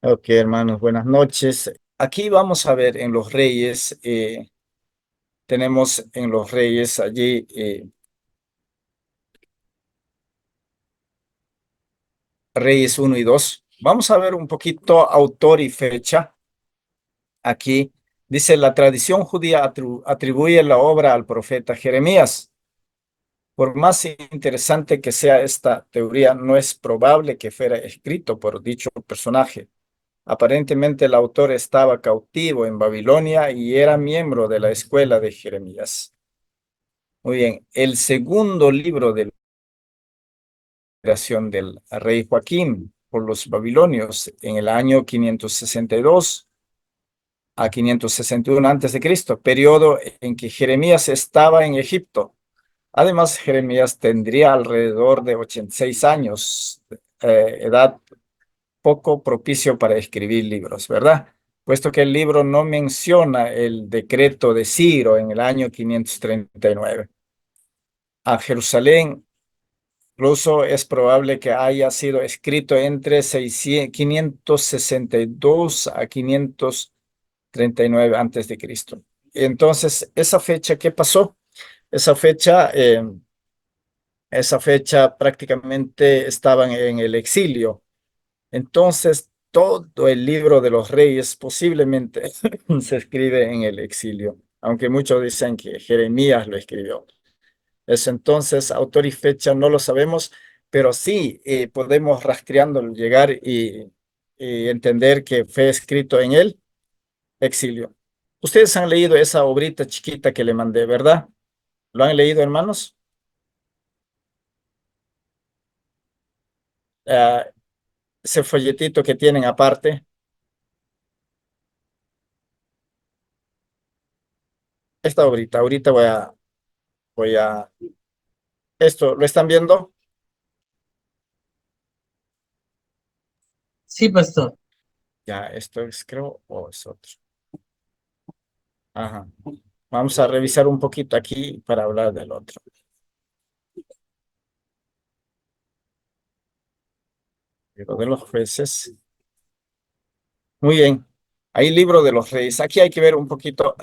Ok, hermanos, buenas noches. Aquí vamos a ver en los Reyes, tenemos en los Reyes allí Reyes 1 y 2. Vamos a ver un poquito autor y fecha. Aquí dice, la tradición judía atribuye la obra al profeta Jeremías. Por más interesante que sea esta teoría, no es probable que fuera escrito por dicho personaje. Aparentemente el autor estaba cautivo en Babilonia y era miembro de la escuela de Jeremías. Muy bien, el segundo libro de la creación del rey Joaquín por los babilonios en el año 562 a 561 a.C., periodo en que Jeremías estaba en Egipto. Además, Jeremías tendría alrededor de 86 años, edad poco propicio para escribir libros, ¿verdad? Puesto que el libro no menciona el decreto de Ciro en el año 539. A Jerusalén, incluso es probable que haya sido escrito entre 562 a 539 antes de Cristo. Entonces, esa fecha, ¿qué pasó? Esa fecha, esa fecha prácticamente estaban en el exilio. Entonces, todo el libro de los reyes posiblemente se escribe en el exilio, aunque muchos dicen que Jeremías lo escribió. Es entonces, autor y fecha no lo sabemos, pero sí podemos rastreando llegar y entender que fue escrito en el exilio. Ustedes han leído esa obrita chiquita que le mandé, ¿verdad? ¿Lo han leído, hermanos? Ah, ese folletito que tienen aparte, esta obrita, ahorita voy a, esto, ¿lo están viendo? Sí, pastor. Ya, esto es, creo, o es otro. Ajá. Vamos a revisar un poquito aquí para hablar del otro. Libro de los jueces. Muy bien. Ahí libro de los reyes. Aquí hay que ver un poquito.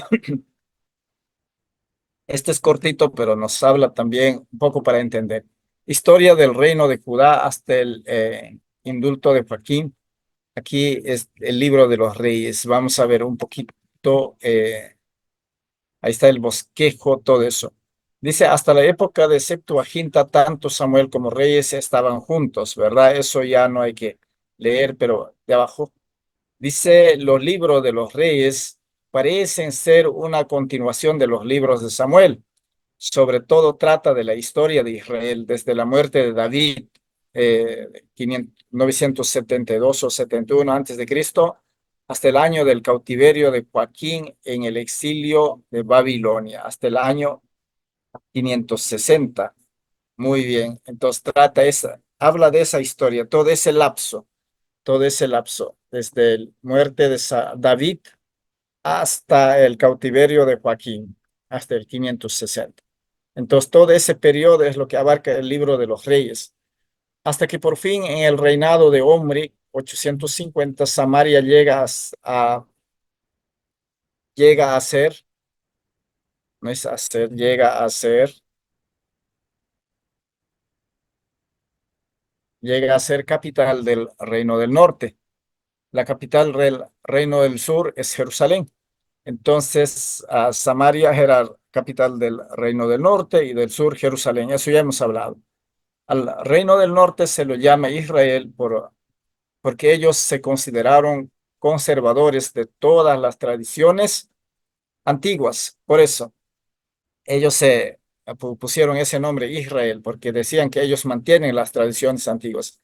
Este es cortito, pero nos habla también un poco para entender. Historia del reino de Judá hasta el indulto de Joaquín. Aquí es el libro de los reyes. Vamos a ver un poquito. Ahí está el bosquejo, todo eso. Dice, hasta la época de Septuaginta, tanto Samuel como Reyes estaban juntos, ¿verdad? Eso ya no hay que leer, pero de abajo. Dice, los libros de los Reyes parecen ser una continuación de los libros de Samuel. Sobre todo trata de la historia de Israel desde la muerte de David, 972 o 71 antes de Cristo, hasta el año del cautiverio de Joaquín en el exilio de Babilonia, hasta el año 560. Muy bien, entonces habla de esa historia, todo ese lapso, desde la muerte de David hasta el cautiverio de Joaquín, hasta el 560. Entonces, todo ese periodo es lo que abarca el libro de los reyes, hasta que por fin en el reinado de Omri, 850, Samaria llega a ser, no es a ser, llega a ser capital del reino del norte. La capital del reino del sur es Jerusalén. Entonces, Samaria era capital del reino del norte y del sur Jerusalén. Eso ya hemos hablado. Al reino del norte se lo llama Israel porque ellos se consideraron conservadores de todas las tradiciones antiguas. Por eso, ellos se pusieron ese nombre Israel, porque decían que ellos mantienen las tradiciones antiguas.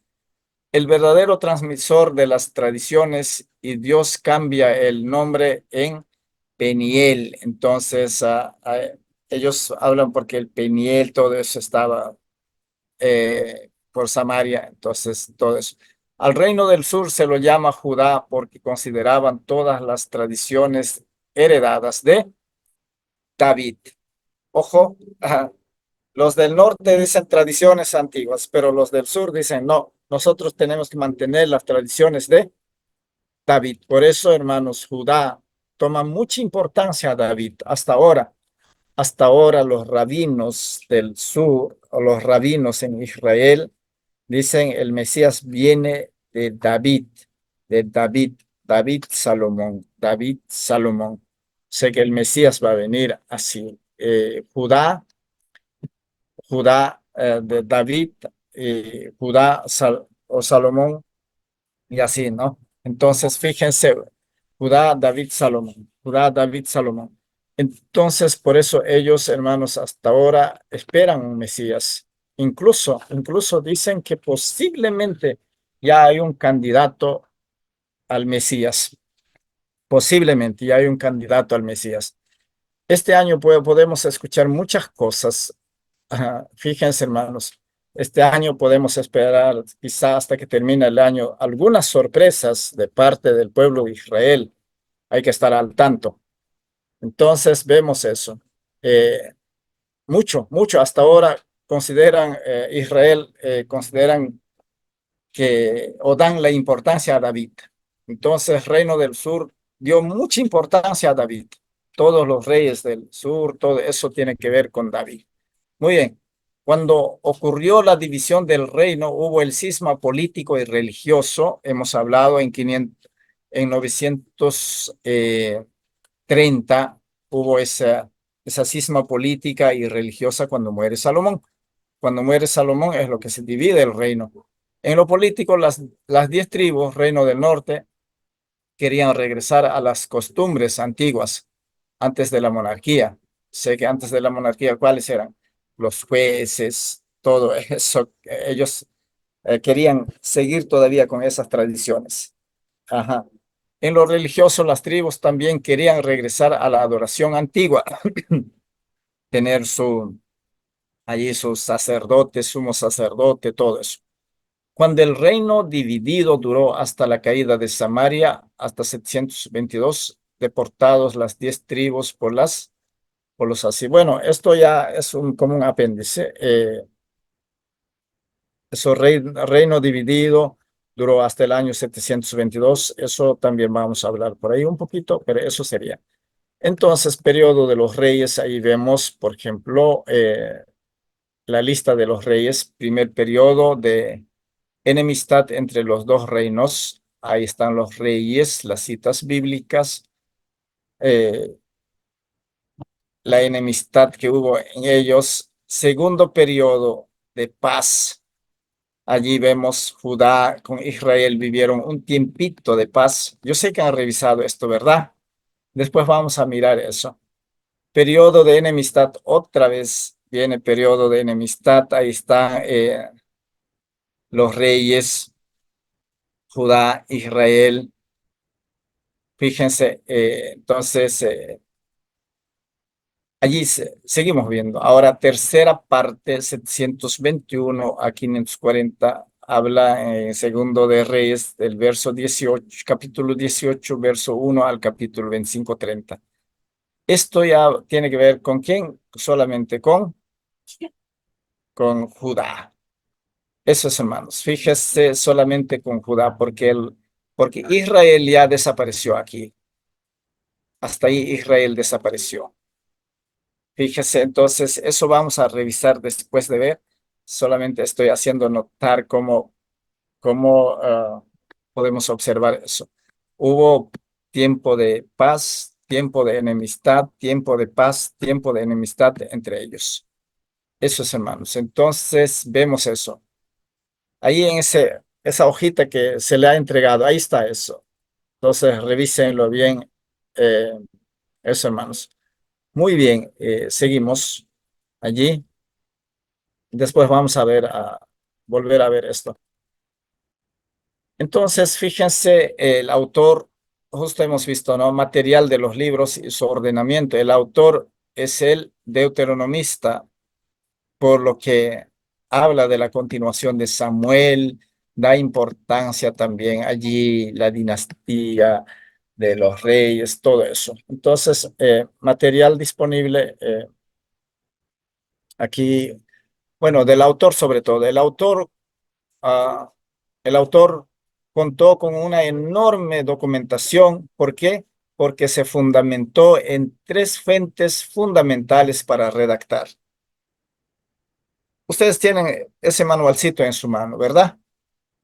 El verdadero transmisor de las tradiciones y Dios cambia el nombre en Peniel. Entonces, ellos hablan porque el Peniel, todo eso estaba por Samaria, entonces todo eso. Al reino del sur se lo llama Judá porque consideraban todas las tradiciones heredadas de David. Ojo, Los del norte dicen tradiciones antiguas, pero los del sur dicen no, nosotros tenemos que mantener las tradiciones de David. Por eso, hermanos, Judá toma mucha importancia a David hasta ahora. Hasta ahora los rabinos del sur o los rabinos en Israel dicen el Mesías viene de David, David Salomón, David Salomón. Sé que el Mesías va a venir así. Judá de David, Judá o Salomón y así, ¿no? Entonces, fíjense, Judá, David, Salomón, Judá, David, Salomón. Entonces, por eso ellos, hermanos, hasta ahora esperan un Mesías. Incluso dicen que posiblemente ya hay un candidato al Mesías. Posiblemente ya hay un candidato al Mesías. Este año podemos escuchar muchas cosas. Ajá, fíjense, hermanos, este año podemos esperar, quizá hasta que termine el año, algunas sorpresas de parte del pueblo de Israel. Hay que estar al tanto. Entonces, vemos eso. Eh, mucho, hasta ahora consideran, Israel, consideran que, o dan la importancia a David. Entonces, Reino del Sur dio mucha importancia a David. Todos los reyes del sur, todo eso tiene que ver con David. Muy bien. Cuando ocurrió la división del reino, hubo el cisma político y religioso. Hemos hablado en 930 hubo esa cisma política y religiosa cuando muere Salomón. Cuando muere Salomón es lo que se divide el reino. En lo político, las 10 tribus, reino del norte, querían regresar a las costumbres antiguas antes de la monarquía. Sé que antes de la monarquía, ¿cuáles eran? Los jueces, todo eso. Ellos querían seguir todavía con esas tradiciones. Ajá. En lo religioso, las tribus también querían regresar a la adoración antigua, tener allí sus sacerdotes, sumo sacerdote, todo eso. Cuando el reino dividido duró hasta la caída de Samaria, hasta 722, deportados las 10 tribus por los así. Bueno, esto ya es como un apéndice. Eso reino dividido duró hasta el año 722. Eso también vamos a hablar por ahí un poquito, pero eso sería. Entonces, periodo de los reyes, ahí vemos, por ejemplo, la lista de los reyes, primer periodo de enemistad entre los dos reinos. Ahí están los reyes, las citas bíblicas, eh, la enemistad que hubo en ellos. Segundo periodo de paz. Allí vemos Judá con Israel vivieron un tiempito de paz. Yo sé que han revisado esto, ¿verdad? Después vamos a mirar eso. Periodo de enemistad, otra vez viene periodo de enemistad. Ahí están los reyes, Judá, Israel. Fíjense, entonces, allí seguimos viendo. Ahora, tercera parte, 721 a 540, habla en segundo de Reyes, del verso 18, capítulo 18, verso 1 al capítulo 25, 30. Esto ya tiene que ver con quién, solamente con Judá. Eso es, hermanos. Fíjese solamente con Judá, porque Israel ya desapareció aquí. Hasta ahí Israel desapareció. Fíjese, entonces, eso vamos a revisar después de ver. Solamente estoy haciendo notar cómo podemos observar eso. Hubo tiempo de paz, tiempo de enemistad, tiempo de paz, tiempo de enemistad entre ellos. Eso es, hermanos. Entonces, vemos eso. Ahí en esa hojita que se le ha entregado, ahí está eso. Entonces, revísenlo bien, eh, eso, hermanos. Muy bien, seguimos allí. Después vamos a volver a ver esto. Entonces, fíjense, el autor, justo hemos visto, ¿no? Material de los libros y su ordenamiento. El autor es el deuteronomista, por lo que habla de la continuación de Samuel, da importancia también allí la dinastía de los reyes, todo eso. Entonces, material disponible aquí. Bueno, del autor sobre todo. Ah, el autor contó con una enorme documentación. ¿Por qué? Porque se fundamentó en tres fuentes fundamentales para redactar. Ustedes tienen ese manualcito en su mano, ¿verdad?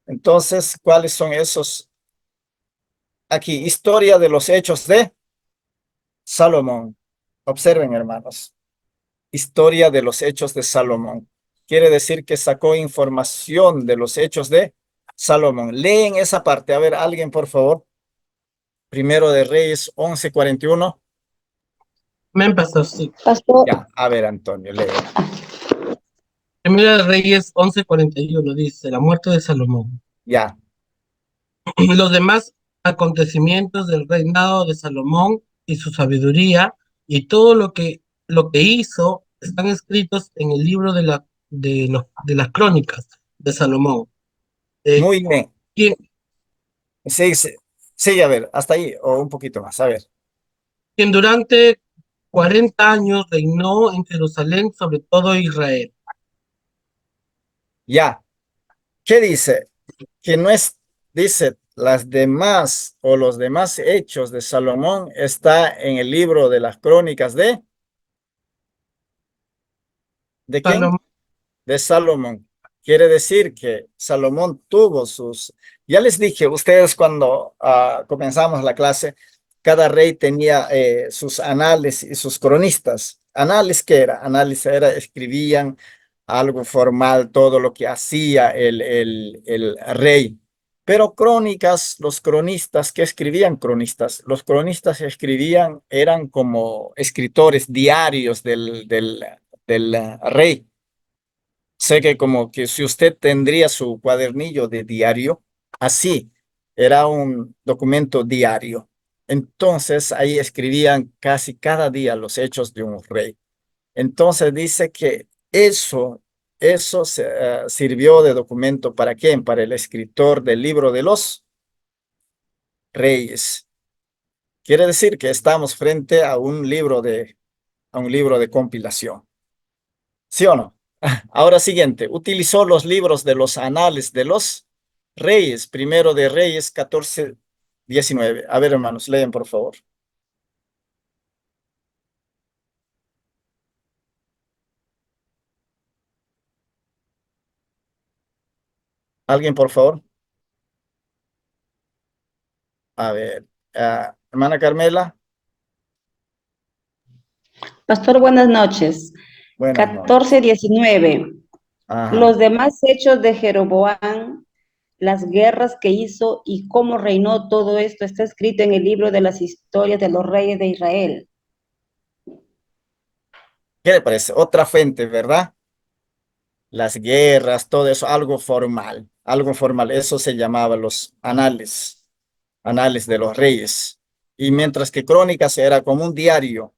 Entonces, ¿cuáles son esos? Aquí, historia de los hechos de Salomón. Observen, hermanos. Historia de los hechos de Salomón. Quiere decir que sacó información de los hechos de Salomón. Leen esa parte. A ver, alguien, por favor. Primero de Reyes 11:41. Men, pastor, sí. Pastor, Ya, a ver, Antonio, lee. Primera de Reyes 11:41 dice, la muerte de Salomón. Ya, Los demás acontecimientos del reinado de Salomón y su sabiduría y todo lo que hizo están escritos en el libro de las crónicas de Salomón. Eh, muy bien. quien, Sí, sí, sí, a ver, hasta ahí o un poquito más. A ver, quien durante 40 años reinó en Jerusalén sobre todo Israel. ya. ¿Qué dice? Que no es, dice, las demás o los demás hechos de Salomón está en el libro de las crónicas ¿de quién? Salomón, De Salomón. Quiere decir que Salomón tuvo sus, ya les dije, ustedes cuando comenzamos la clase, cada rey tenía sus anales y sus cronistas. ¿Anales qué era? Anales era, escribían algo formal, todo lo que hacía el rey. Pero crónicas, los cronistas, ¿qué escribían cronistas? Los cronistas escribían, eran como escritores diarios del rey. Sé que como que si usted tendría su cuadernillo de diario, así, era un documento diario. Entonces ahí escribían casi cada día los hechos de un rey. Entonces dice que eso sirvió de documento ¿para quién? Para el escritor del libro de los reyes. Quiere decir que estamos frente a un libro de compilación. ¿Sí o no? Ahora siguiente, utilizó los libros de los anales de los reyes, primero de Reyes 14:19. A ver, hermanos, leen por favor. ¿Alguien, por favor? A ver, hermana Carmela, Pastor, buenas noches. buenas noches. 14:19. Ajá. Los demás hechos de Jeroboam, las guerras que hizo y cómo reinó, todo esto está escrito en el libro de las historias de los reyes de Israel. ¿Qué le parece? Otra fuente, ¿verdad? Las guerras, todo eso, algo formal, algo formal. Eso se llamaba los anales, anales de los reyes. Y mientras que Crónicas era como un diario.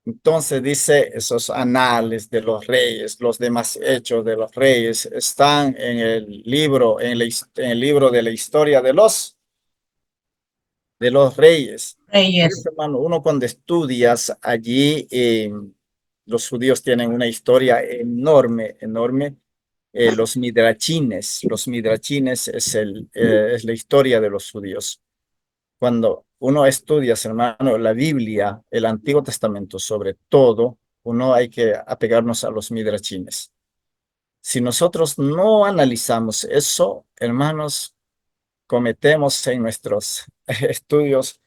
Entonces dice, esos anales de los reyes, los demás hechos de los reyes están en el libro, en el libro de la historia de los reyes. Reyes. Pues, hermano, uno cuando estudias allí, los judíos tienen una historia enorme, enorme. Los midrachines es la historia de los judíos. Cuando uno estudia, hermano, la Biblia, el Antiguo Testamento, sobre todo, uno hay que apegarnos a los midrashines. Si nosotros no analizamos eso, hermanos, cometemos en nuestros estudios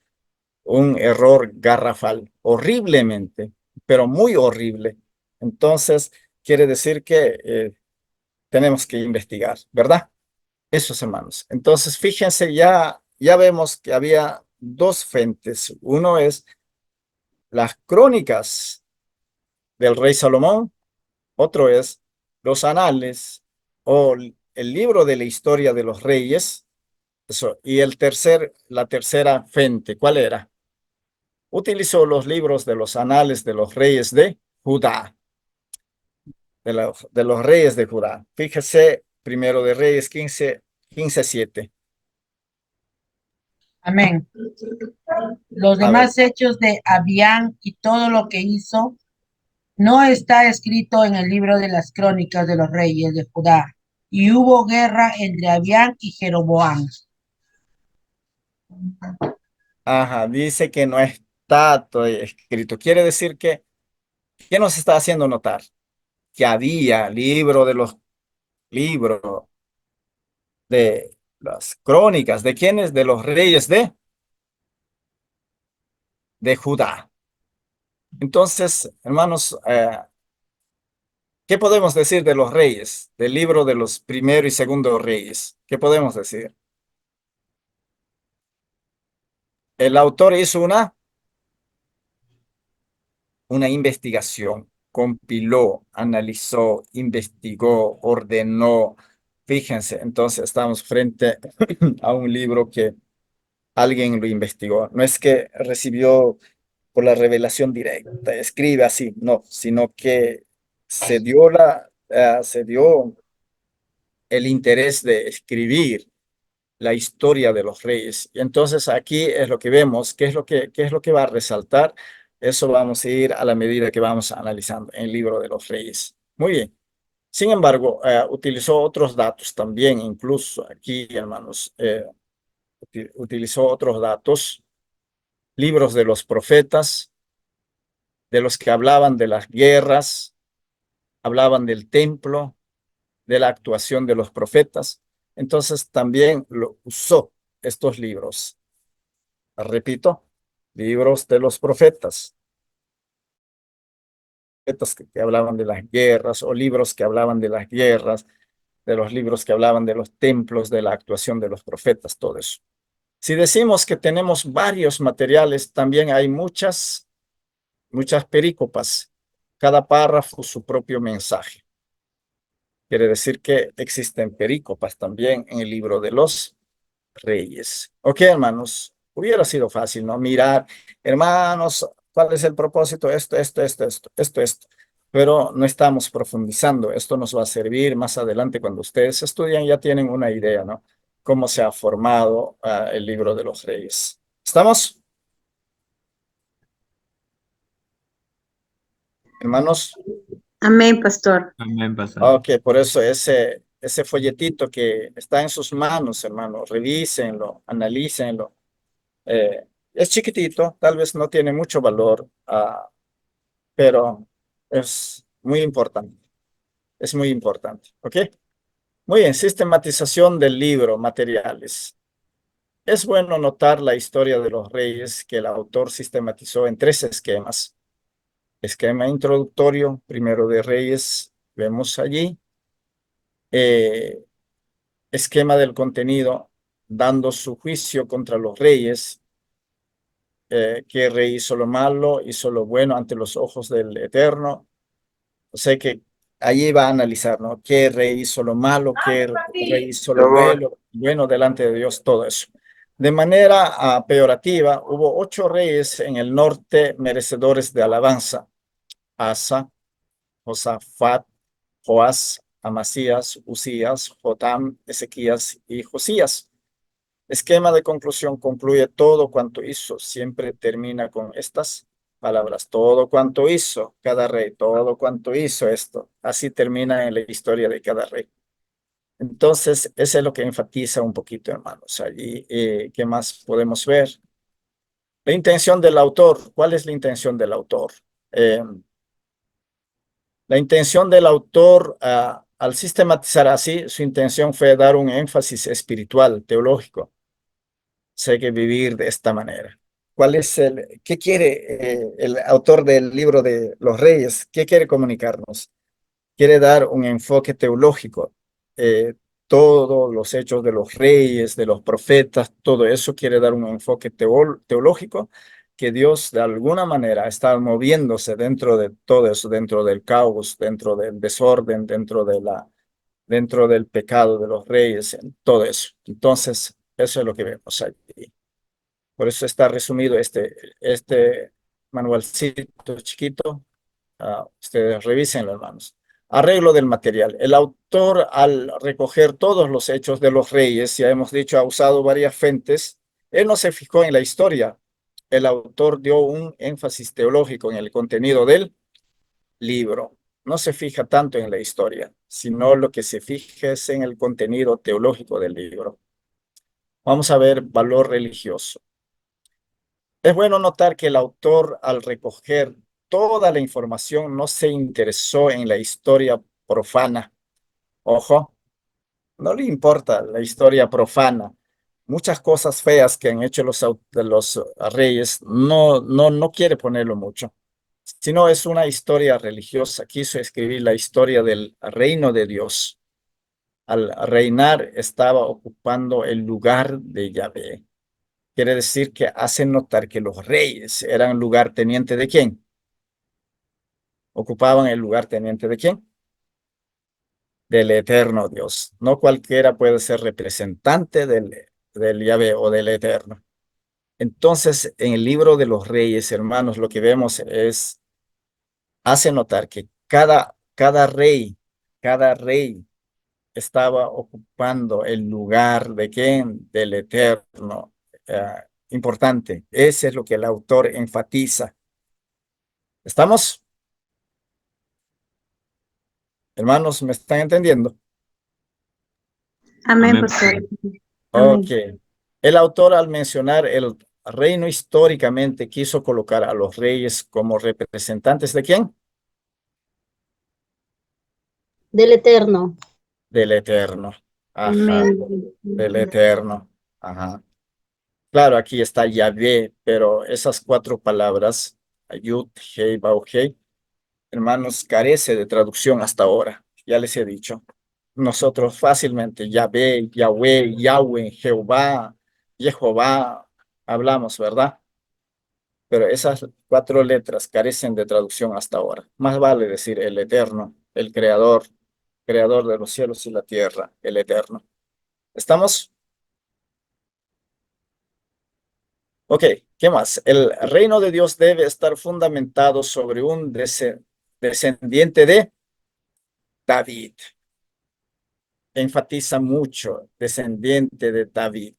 un error garrafal, horriblemente, pero muy horrible. Entonces, quiere decir que tenemos que investigar, ¿verdad? Esos hermanos. Entonces, fíjense, ya vemos que había dos fuentes. Uno es las crónicas del rey Salomón, otro es los anales o el libro de la historia de los reyes. Eso. Y la tercera fuente, ¿cuál era? Utilizó los libros de los anales de los reyes de Judá, de los reyes de Judá. Fíjese, primero de Reyes 15:7. Amén. Los A ver, demás hechos de Abián y todo lo que hizo, no está escrito en el libro de las crónicas de los reyes de Judá. Y hubo guerra entre Abián y Jeroboam. Ajá, dice que no está todo escrito. Quiere decir que, ¿qué nos está haciendo notar? Que había libros de las crónicas, ¿de quiénes? De los reyes de Judá. Entonces, hermanos, ¿qué podemos decir de los reyes? Del libro de los primero y segundo reyes. ¿Qué podemos decir? El autor hizo una investigación, compiló, analizó, investigó, ordenó. Fíjense, entonces estamos frente a un libro que alguien lo investigó. No es que recibió por la revelación directa, escribe así, no, sino que se dio el interés de escribir la historia de los reyes. Y entonces aquí es lo que vemos, qué es lo que va a resaltar. Eso vamos a ir a la medida que vamos analizando en el libro de los reyes. Muy bien. Sin embargo, utilizó otros datos también, incluso aquí, hermanos, utilizó otros datos, libros de los profetas, de los que hablaban de las guerras, hablaban del templo, de la actuación de los profetas. Entonces también lo usó estos libros. Repito, libros de los profetas que hablaban de las guerras o libros que hablaban de las guerras, de los libros que hablaban de los templos, de la actuación de los profetas, todo eso. Si decimos que tenemos varios materiales, también hay muchas perícopas, cada párrafo su propio mensaje. Quiere decir que existen perícopas también en el libro de los reyes. Ok, hermanos, hubiera sido fácil, ¿no? Mirar, hermanos, ¿cuál es el propósito? Esto. Pero no estamos profundizando. Esto nos va a servir más adelante cuando ustedes estudian, ya tienen una idea, ¿no? Cómo se ha formado el libro de los reyes. ¿Estamos, hermanos? Amén, pastor. Amén, pastor. Ok, por eso ese folletito que está en sus manos, hermanos, revísenlo, analícenlo. Es chiquitito, tal vez no tiene mucho valor, pero es muy importante. Es muy importante. ¿Ok? Muy bien, sistematización del libro, materiales. Es bueno notar la historia de los reyes que el autor sistematizó en 3 esquemas. Esquema introductorio, primero de reyes, vemos allí. Eh, Esquema del contenido, dando su juicio contra los reyes, qué rey hizo lo malo, hizo lo bueno ante los ojos del Eterno. O sea que allí va a analizar, ¿no? ¿Qué rey hizo lo malo? ¿Qué rey hizo lo bueno delante de Dios? Todo eso. De manera peyorativa, hubo 8 reyes en el norte merecedores de alabanza. Asa, Josafat, Joás, Amasías, Usías, Jotam, Ezequías y Josías. Esquema de conclusión concluye todo cuanto hizo. Siempre termina con estas palabras. Todo cuanto hizo cada rey, todo cuanto hizo esto. Así termina en la historia de cada rey. Entonces, eso es lo que enfatiza un poquito, hermanos. Allí, ¿qué más podemos ver? La intención del autor. ¿Cuál es la intención del autor? La intención del autor, al sistematizar así, su intención fue dar un énfasis espiritual, teológico. Sé que vivir de esta manera. ¿Qué quiere el autor del libro de los reyes? ¿Qué quiere comunicarnos? Quiere dar un enfoque teológico. Todos los hechos de los reyes, de los profetas, todo eso quiere dar un enfoque teológico que Dios de alguna manera está moviéndose dentro de todo eso, dentro del caos, dentro del desorden, dentro del pecado de los reyes, en todo eso. Entonces, eso es lo que vemos allí. Por eso está resumido este manualcito chiquito. Ustedes revísenlo, hermanos. Arreglo del material. El autor, al recoger todos los hechos de los reyes, ya hemos dicho, ha usado varias fuentes. Él no se fijó en la historia. El autor dio un énfasis teológico en el contenido del libro. No se fija tanto en la historia, sino lo que se fija es en el contenido teológico del libro. Vamos a ver valor religioso. Es bueno notar que el autor, al recoger toda la información, no se interesó en la historia profana. Ojo, no le importa la historia profana. Muchas cosas feas que han hecho los reyes, no quiere ponerlo mucho, sino es una historia religiosa. Quiso escribir la historia del reino de Dios. Al reinar estaba ocupando el lugar de Yahvé. Quiere decir que hace notar que los reyes eran lugarteniente de quién. Ocupaban el lugarteniente de quién. Del eterno Dios. No cualquiera puede ser representante del Yahvé o del eterno. Entonces, en el libro de los reyes, hermanos, lo que vemos hace notar que cada rey estaba ocupando el lugar de quién, del eterno. Eh, Importante. Ese es lo que el autor enfatiza. ¿Estamos? Hermanos, ¿me están entendiendo? Amén, Amén. pastor. Ok. Amén. El autor, al mencionar el reino históricamente, quiso colocar a los reyes como representantes de quién? Del Eterno. Del eterno. Ajá, Amén. del eterno. Ajá. Claro, aquí está Yahvé, pero esas cuatro palabras, Yud, Hei, Bau, Hei, hermanos, carece de traducción hasta ahora. Ya les he dicho. Nosotros fácilmente, Yahvé, Yahweh, Yahweh, Jehová, Jehová, hablamos, ¿verdad? Pero esas cuatro letras carecen de traducción hasta ahora. Más vale decir el eterno, el creador, creador de los cielos y la tierra, el eterno. ¿Estamos? Ok, ¿qué más? El reino de Dios debe estar fundamentado sobre un descendiente de David. Enfatiza mucho, descendiente de David.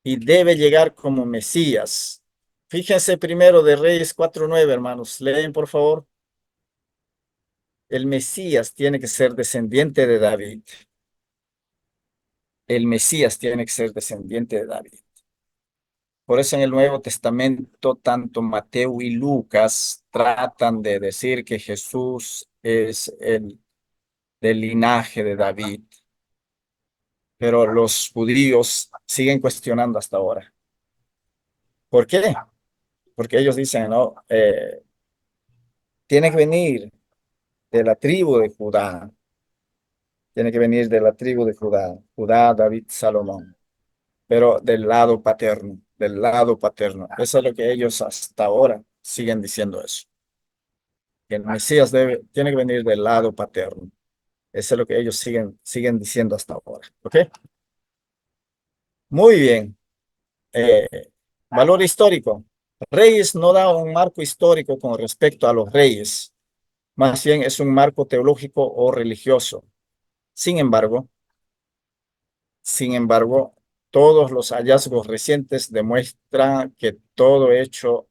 Y debe llegar como Mesías. Fíjense primero de Reyes 4:9, hermanos. Leen, por favor. El Mesías tiene que ser descendiente de David. El Mesías tiene que ser descendiente de David. Por eso en el Nuevo Testamento, tanto Mateo y Lucas tratan de decir que Jesús es el del linaje de David, pero los judíos siguen cuestionando hasta ahora. ¿Por qué? Porque ellos dicen, no, tiene que venir de la tribu de Judá, tiene que venir de la tribu de Judá, Judá, David, Salomón, pero del lado paterno. Eso es lo que ellos hasta ahora siguen diciendo eso. Que el Mesías tiene que venir del lado paterno. Eso es lo que ellos siguen diciendo hasta ahora. ¿Ok? Muy bien. Eh, Valor histórico. Reyes no da un marco histórico con respecto a los reyes. Más bien es un marco teológico o religioso. Sin embargo, sin embargo, todos los hallazgos recientes demuestran que todo hecho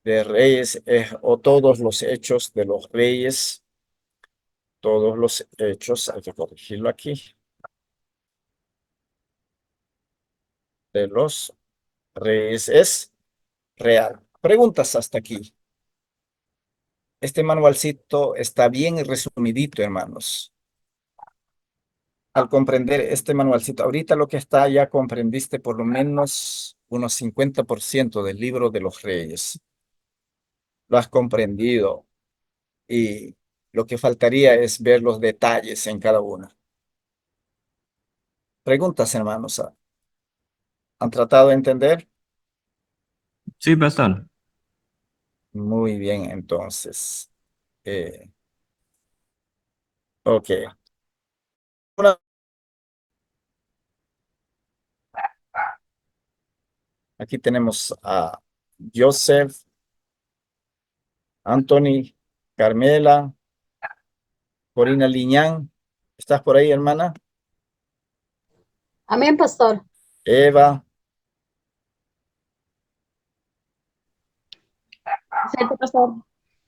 de reyes o todos los hechos de los reyes, todos los hechos, hay que corregirlo aquí, de los reyes es real. Preguntas hasta aquí. Este manualcito está bien resumidito, hermanos. Al comprender este manualcito, ahorita lo que está, ya comprendiste por lo menos unos 50% del libro de los reyes. Lo has comprendido y lo que faltaría es ver los detalles en cada uno. Preguntas, hermanos. ¿Han tratado de entender? Sí, pastor. Muy bien, entonces. Eh, ok. Una- Aquí tenemos a Joseph, Anthony, Carmela, Corina Liñán. ¿Estás por ahí, hermana? Amén, pastor. Eva, Presente, pastor.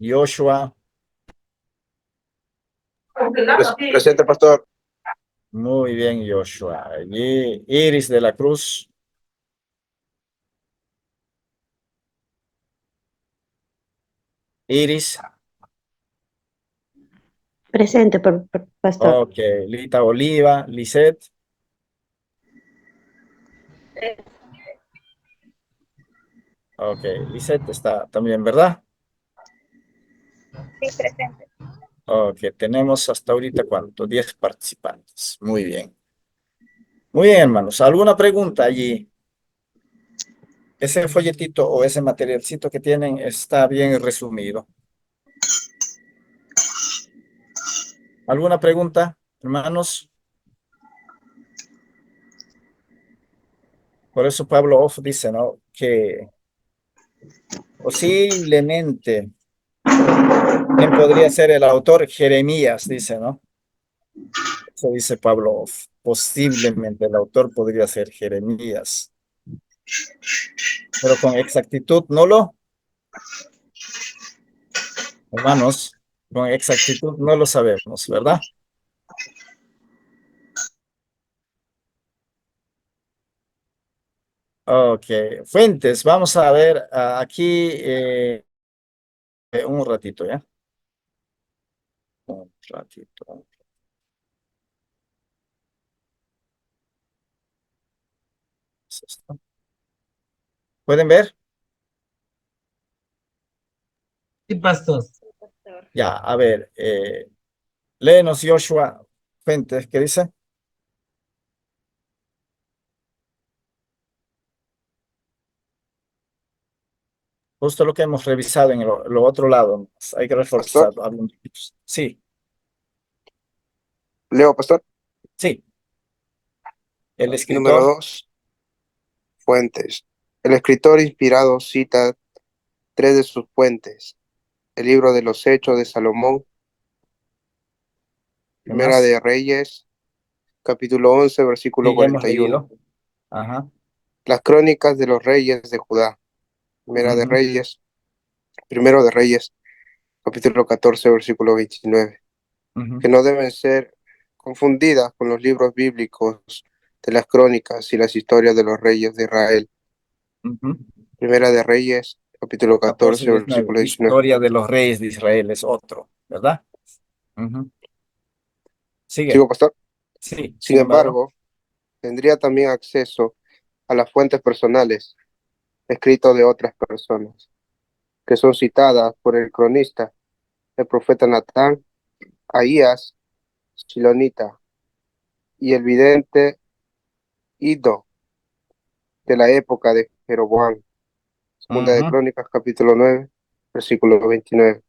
Joshua, Presente, pastor. Muy bien, Joshua. Y Iris de la Cruz. Iris. Presente, pastor. Ok. Lita Oliva. Lisette. Ok. Lisette está también, ¿verdad? Sí, presente. Ok. Tenemos hasta ahorita, ¿cuánto? 10 participantes. Muy bien. Muy bien, hermanos. ¿Alguna pregunta allí? Ese folletito o ese materialcito que tienen está bien resumido. ¿Alguna pregunta, hermanos? Por eso Pablo Off dice, ¿no? Que posiblemente, ¿quién podría ser el autor? Jeremías, dice, ¿no? Eso dice Pablo Off. Posiblemente el autor podría ser Jeremías, pero con exactitud no lo, hermanos, con exactitud no lo sabemos, ¿verdad? Ok, fuentes, vamos a ver aquí un ratito, ¿ya? Un ratito. ¿Es esto? ¿Pueden ver? Sí, pastor. Ya, a ver, léenos Joshua Fuentes, ¿qué dice? Justo lo que hemos revisado en lo otro lado, hay que Pastor. reforzar algunos tips. Sí, Leo, pastor. sí, el Número escritor. 2. Fuentes. El escritor inspirado cita 3 de sus fuentes. El libro de los Hechos de Salomón, ¿Qué Primera más? de Reyes, capítulo 11, versículo Sí, ya hemos 41. leído. Ajá. Las crónicas de los reyes de Judá, Primera de Ujú, Reyes, Primero de Reyes, capítulo 14, versículo 29, ujú, que no deben ser confundidas con los libros bíblicos de las crónicas y las historias de los reyes de Israel. ujú. Primera de Reyes, capítulo 14 y 14, 19. versículo 19. Historia de los reyes de Israel es otro, ¿verdad? Ujú. Sigue. ¿Sigo, pastor? Sí, Sin sin embargo. embargo, tendría también acceso a las fuentes personales, escritos de otras personas, que son citadas por el cronista, el profeta Natán, Ahías, Silonita y el vidente Ido de la época de Jeroboam. Segunda de Ujú. Crónicas, capítulo 9, versículo 29.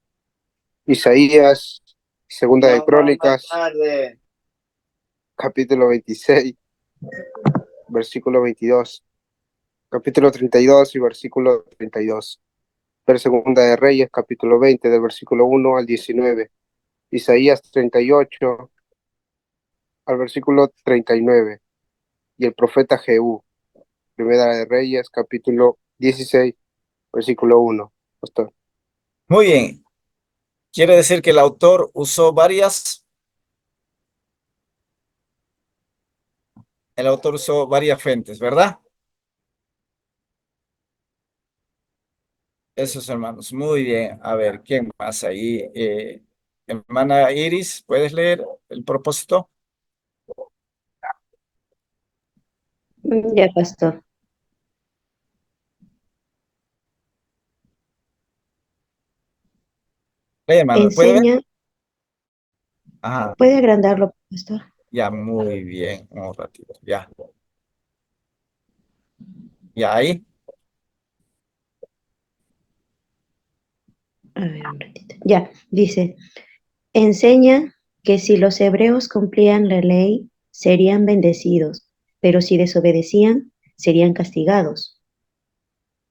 Isaías, segunda de Crónicas, capítulo 26, versículo 22. Capítulo 32 y versículo 32. Pero segunda de Reyes, capítulo 20, del versículo 1 al 19. Isaías 38 al versículo 39. Y el profeta Jehú, primera de Reyes, capítulo 16, versículo 1. Pastor. Muy bien. Quiere decir que el autor usó varias fuentes, ¿verdad? Esos hermanos. Muy bien. A ver, ¿quién más ahí? Hermana Iris, ¿puedes leer el propósito? Ya, pastor. Lee, hermano, ¿puede ver? Enseña, Ajá, ¿puede agrandarlo, pastor? ya, muy bien. Un ratito, ya. Ya ahí. A ver, un ratito. Ya, dice, enseña que si los hebreos cumplían la ley, serían bendecidos, pero si desobedecían, serían castigados.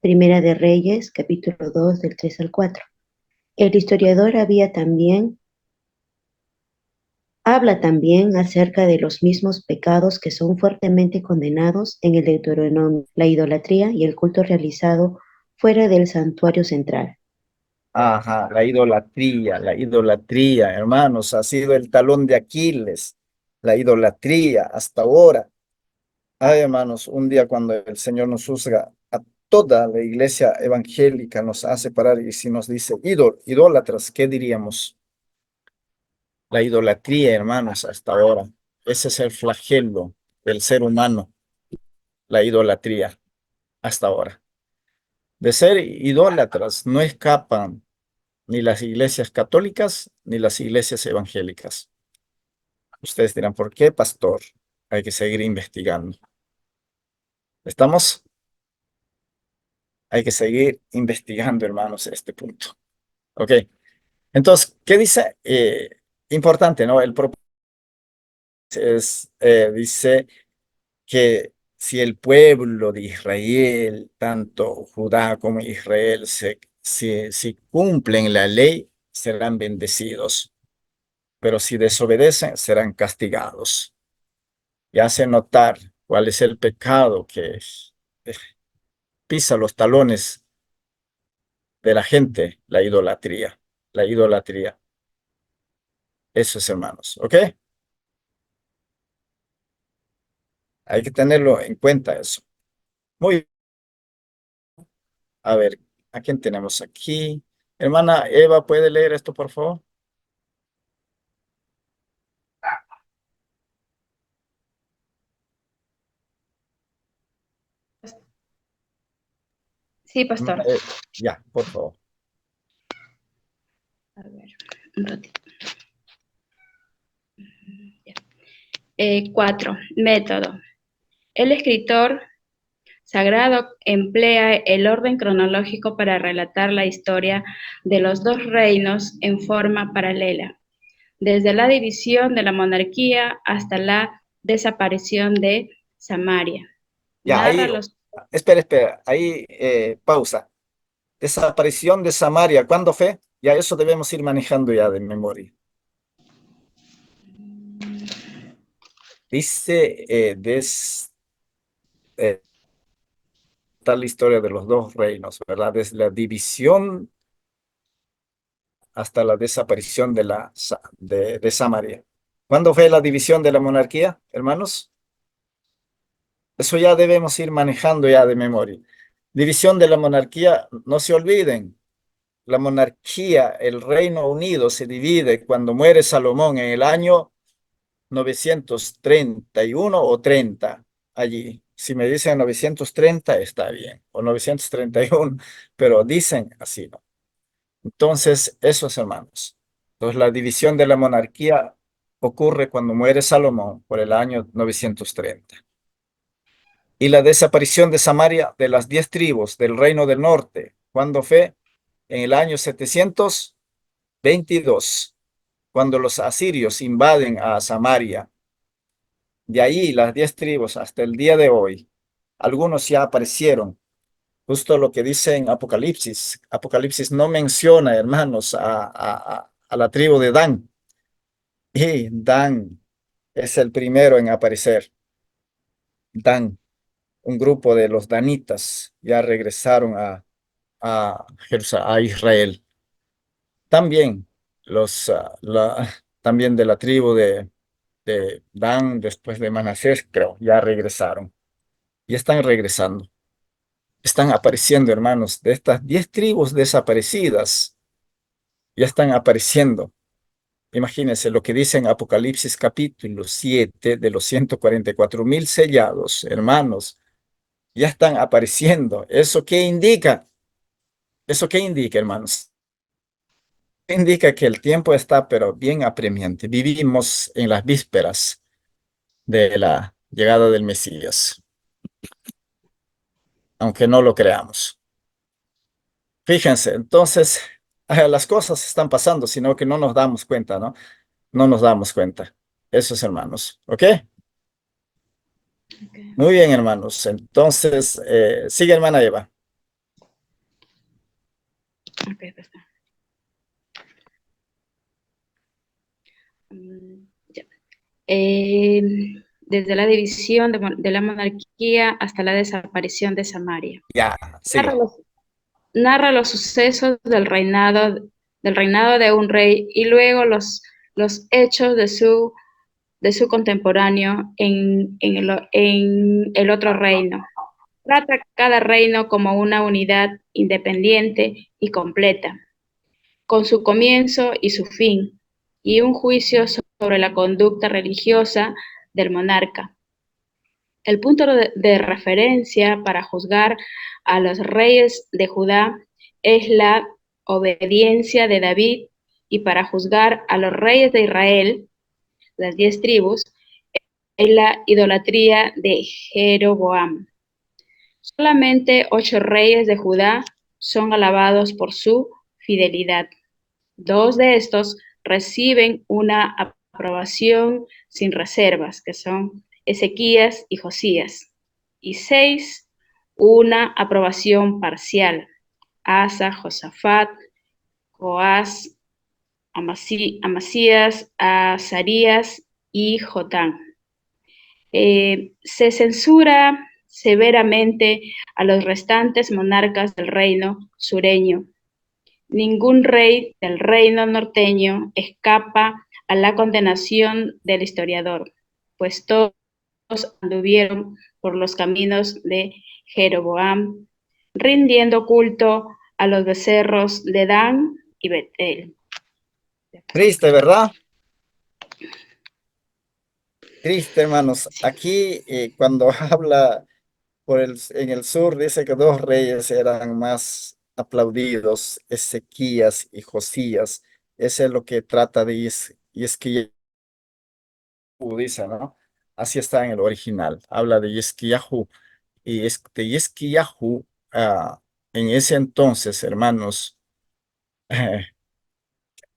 Primera de Reyes, capítulo 2, del 3 al 4. El historiador habla también acerca de los mismos pecados que son fuertemente condenados en el Deuteronomio, la idolatría y el culto realizado fuera del santuario central. Ajá, la idolatría, hermanos, ha sido el talón de Aquiles, la idolatría hasta ahora. Ay, hermanos, un día cuando el Señor nos juzga a toda la iglesia evangélica, nos hace parar y si nos dice idólatras, ¿qué diríamos? La idolatría, hermanos, hasta ahora. Ese es el flagelo del ser humano, la idolatría, hasta ahora. De ser idólatras no escapan ni las iglesias católicas ni las iglesias evangélicas. Ustedes dirán, ¿por qué, pastor? Hay que seguir investigando. ¿Estamos? Hay que seguir investigando, hermanos, este punto. Ok. Entonces, ¿qué dice? Importante, ¿no? El propósito dice que si el pueblo de Israel, tanto Judá como Israel, si cumplen la ley, serán bendecidos, pero si desobedecen, serán castigados. Y hace notar cuál es el pecado que eh, pisa los talones de la gente, la idolatría, la idolatría. Eso es, hermanos, ¿ok? Hay que tenerlo en cuenta eso. Muy bien. A ver, ¿a quién tenemos aquí? Hermana Eva, ¿puede leer esto, por favor? Sí, pastor. Ya, por favor. A ver, un ratito. Ya. 4. Método. El escritor sagrado emplea el orden cronológico para relatar la historia de los dos reinos en forma paralela, desde la división de la monarquía hasta la desaparición de Samaria. Ya, Narra ahí, los... espera, ahí pausa. Desaparición de Samaria, ¿cuándo fue? Ya eso debemos ir manejando ya de memoria. Dice, está la historia de los dos reinos, ¿verdad? Desde la división hasta la desaparición de Samaria. ¿Cuándo fue la división de la monarquía, hermanos? Eso ya debemos ir manejando ya de memoria. División de la monarquía, no se olviden, la monarquía, el Reino Unido se divide cuando muere Salomón en el año 931 o 30, allí. Si me dicen 930, está bien, o 931, pero dicen así, ¿no? Entonces, esos hermanos. Entonces, la división de la monarquía ocurre cuando muere Salomón por el año 930. Y la desaparición de Samaria de las 10 tribus del reino del norte, ¿cuándo fue? En el año 722, cuando los asirios invaden a Samaria. De ahí las 10 tribus hasta el día de hoy. Algunos ya aparecieron. Justo lo que dice en Apocalipsis. Apocalipsis no menciona, hermanos, a la tribu de Dan. Y Dan es el primero en aparecer. Dan, un grupo de los danitas, ya regresaron a Israel. También también de la tribu de Dan, después de Manasés, creo, ya regresaron. Y están regresando. Están apareciendo, hermanos, de estas 10 tribus desaparecidas, ya están apareciendo. Imagínense lo que dice en Apocalipsis capítulo 7 de los 144,000 sellados, hermanos, ya están apareciendo. ¿Eso qué indica? ¿Eso qué indica, hermanos? Indica que el tiempo está, pero bien apremiante. Vivimos en las vísperas de la llegada del Mesías, aunque no lo creamos. Fíjense, entonces, las cosas están pasando, sino que no nos damos cuenta, ¿no? No nos damos cuenta. Esos hermanos, ¿ok? Muy bien, hermanos. Entonces, sigue, hermana Eva. Okay, pastor. Ya. Desde la división de la monarquía hasta la desaparición de Samaria. Ya, Narra sigue. los, narra los sucesos del reinado de un rey y luego los hechos de su contemporáneo en el otro reino. Trata cada reino como una unidad independiente y completa, con su comienzo y su fin, y un juicio sobre la conducta religiosa del monarca. El punto de referencia para juzgar a los reyes de Judá es la obediencia de David, y para juzgar a los reyes de Israel, las 10 tribus, es la idolatría de Jeroboam. Solamente 8 reyes de Judá son alabados por su fidelidad. 2 de estos reciben una aprobación sin reservas, que son Ezequías y Josías, y 6 una aprobación parcial, Asa, Josafat, Joás, Amasías, Azarías y Jotán. Se censura severamente a los restantes monarcas del reino sureño. Ningún rey del reino norteño escapa a la condenación del historiador, pues todos anduvieron por los caminos de Jeroboam, rindiendo culto a los becerros de Dan y Betel. Triste, ¿verdad? Triste, hermanos. Aquí, cuando habla en el sur, dice que 2 reyes eran más aplaudidos, Ezequías y Josías. Eso es lo que trata de Hisquías, dice, ¿no? Así está en el original. Habla de Hisquiyahu. Y de Hisquiyahu, en ese entonces, hermanos,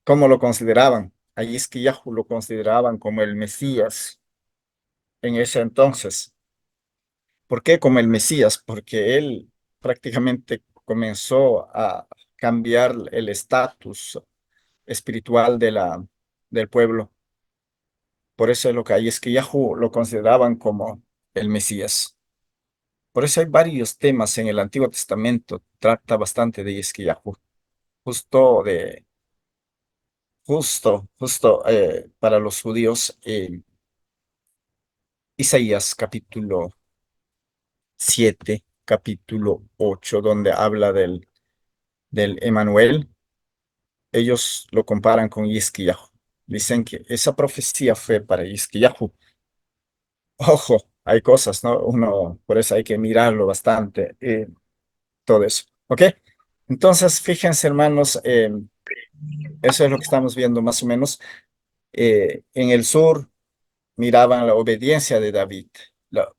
¿cómo lo consideraban? A Hisquiyahu lo consideraban como el Mesías en ese entonces. ¿Por qué como el Mesías? Porque él prácticamente comenzó a cambiar el estatus espiritual del pueblo. Por eso es lo que hay es que Yahú lo consideraban como el Mesías. Por eso hay varios temas en el Antiguo Testamento, trata bastante de Yahú, justo para los judíos, Isaías capítulo 7, capítulo 8, donde habla del Emanuel. Ellos lo comparan con Hisquiyahu. Dicen que esa profecía fue para Hisquiyahu. Ojo, hay cosas, ¿no? Por eso hay que mirarlo bastante, todo eso. ¿Ok? Entonces, fíjense, hermanos, eso es lo que estamos viendo más o menos. En el sur miraban la obediencia de David,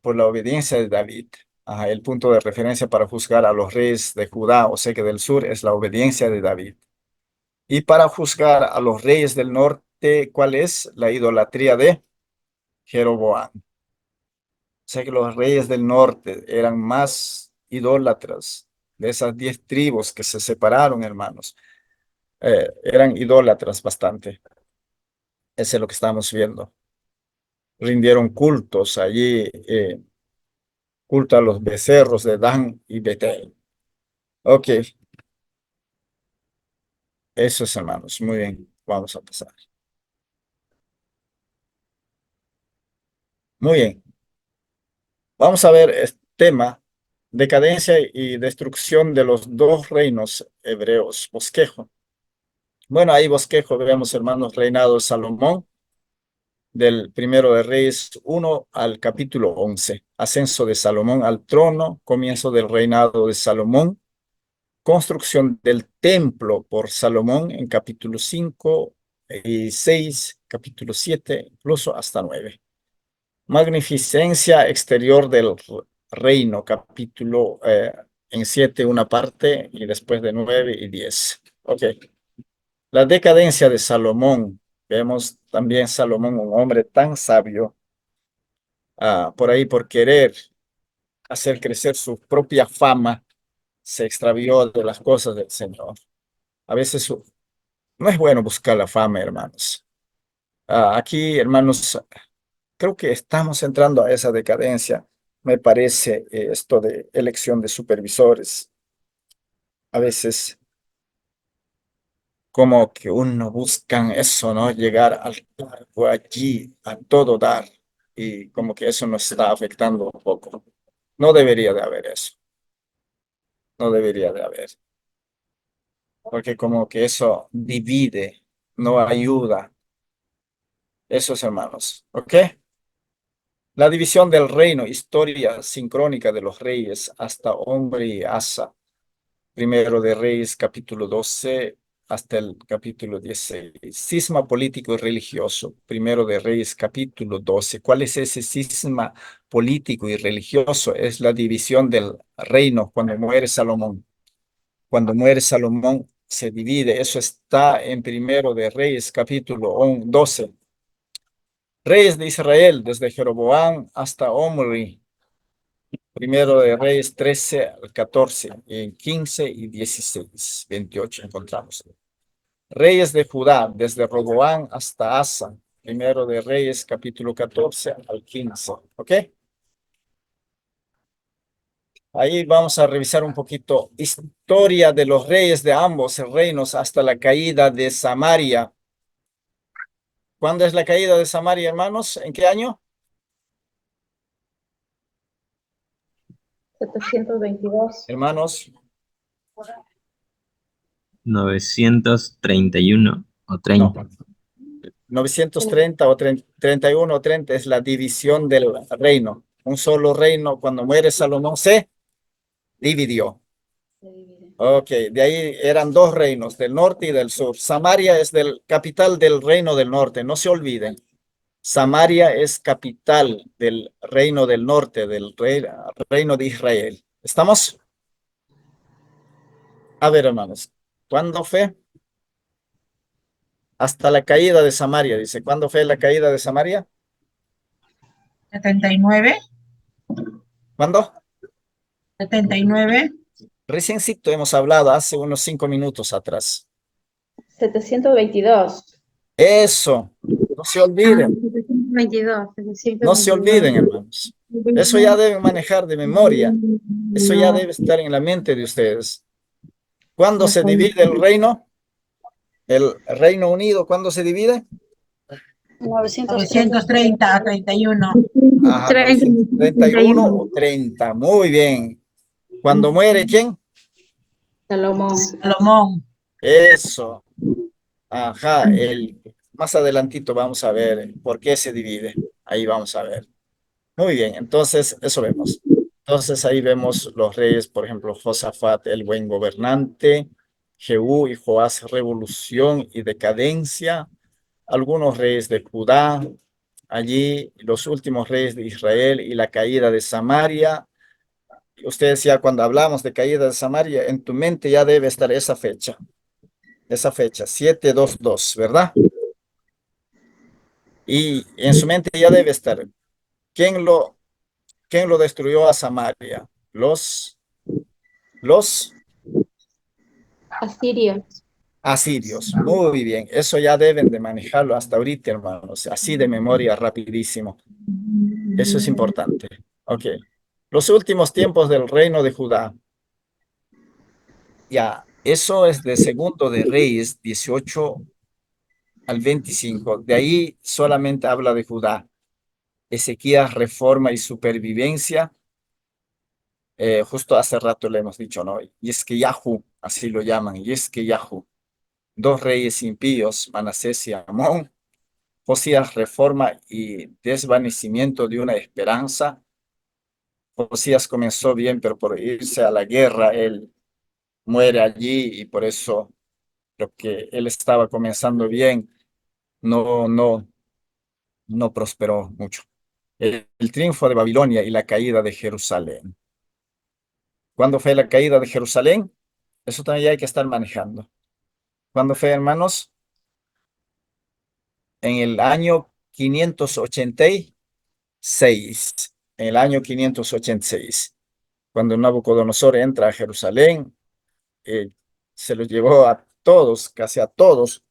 por la obediencia de David. Ajá, el punto de referencia para juzgar a los reyes de Judá, o sea que del sur, es la obediencia de David. Y para juzgar a los reyes del norte, ¿cuál es? La idolatría de Jeroboam. O sea que los reyes del norte eran más idólatras de esas 10 tribus que se separaron, hermanos. Eran idólatras bastante. Eso es lo que estamos viendo. Rindieron cultos allí, culto a los becerros de Dan y Betel. Ok, eso es, hermanos. Muy bien, vamos a pasar. Muy bien. Vamos a ver este tema, decadencia y destrucción de los 2 reinos hebreos, bosquejo. Bueno, ahí bosquejo vemos, hermanos, reinado de Salomón, del primero de Reyes 1 al capítulo 11. Ascenso de Salomón al trono, comienzo del reinado de Salomón, construcción del templo por Salomón en capítulo 5 y 6, capítulo 7, incluso hasta 9. Magnificencia exterior del reino, capítulo en 7 una parte y después de 9 y 10. Ok. La decadencia de Salomón. Vemos también Salomón, un hombre tan sabio, por ahí por querer hacer crecer su propia fama, se extravió de las cosas del Señor. A veces no es bueno buscar la fama, hermanos. Aquí, hermanos, creo que estamos entrando a esa decadencia. Me parece esto de elección de supervisores. a veces como que uno busca eso, ¿no? Llegar al cargo allí, a todo dar, y como que eso nos está afectando un poco. No debería de haber eso, no debería de haber, porque como que eso divide, no ayuda, esos hermanos, ¿ok? La división del reino, historia sincrónica de los reyes hasta Omri y Asa. Primero de Reyes, capítulo 12 hasta el capítulo 16. Cisma político y religioso. Primero de Reyes, capítulo 12. ¿Cuál es ese cisma político y religioso? Es la división del reino cuando muere Salomón. Cuando muere Salomón se divide. Eso está en Primero de Reyes, capítulo 12. Reyes de Israel, desde Jeroboam hasta Omri. Primero de Reyes 13 al 14, en 15 y 16, 28 encontramos. Reyes de Judá, desde Roboán hasta Asa. Primero de Reyes, capítulo 14 al 15. ¿Ok? Ahí vamos a revisar un poquito historia de los reyes de ambos reinos hasta la caída de Samaria. ¿Cuándo es la caída de Samaria, hermanos? ¿En qué año? 722. Hermanos, 931 o no. 30. 930 o 31 o 30 es la división del reino. Un solo reino, cuando muere Salomón, se dividió. Ok, de ahí eran dos reinos, del norte y del sur. Samaria es del capital del reino del norte, no se olviden. Samaria es capital del reino del norte, del reino de Israel. ¿Estamos? A ver, hermanos, ¿cuándo fue? Hasta la caída de Samaria, dice. ¿Cuándo fue la caída de Samaria? 79, ¿Cuándo? 79, Reciencito hemos hablado hace unos 5 minutos atrás. 722. Eso, no se olviden, 722. no se olviden, hermanos. Eso ya deben manejar de memoria. Eso ya debe estar en la mente de ustedes. ¿Cuándo se divide el reino? El Reino Unido, ¿cuándo se divide? 930 a 31. Ajá, 931 o 30. Muy bien. ¿Cuándo muere quién? Salomón. Salomón. Eso. Ajá, más adelantito vamos a ver por qué se divide. Ahí vamos a ver. Muy bien, entonces eso vemos. Entonces ahí vemos los reyes, por ejemplo, Josafat, el buen gobernante, Jehú y Joás, revolución y decadencia, algunos reyes de Judá, allí los últimos reyes de Israel y la caída de Samaria. Ustedes ya cuando hablamos de caída de Samaria, en tu mente ya debe estar esa fecha, 722, ¿verdad? Y en su mente ya debe estar, ¿quién lo, quién lo destruyó a Samaria? Los Asirio. asirios. Muy bien, eso ya deben de manejarlo hasta ahorita, hermanos, así de memoria, rapidísimo. Eso es importante. Ok. Los últimos tiempos del reino de Judá. Ya, eso es de Segundo de Reyes 18 al 25. De ahí solamente habla de Judá. Ezequías, reforma y supervivencia. Justo hace rato le hemos dicho, ¿no? Y es que Yahu, así lo llaman, y es que Yahu. Dos reyes impíos, Manasés y Amón. Josías, reforma y desvanecimiento de una esperanza. Josías comenzó bien, pero por irse a la guerra, él muere allí y por eso lo que él estaba comenzando bien no prosperó mucho. El triunfo de Babilonia y la caída de Jerusalén. ¿Cuándo fue la caída de Jerusalén? Eso también hay que estar manejando. ¿Cuándo fue, hermanos? En el año 586. En el año 586, cuando Nabucodonosor entra a Jerusalén, eh, se los llevó a todos, casi a todos.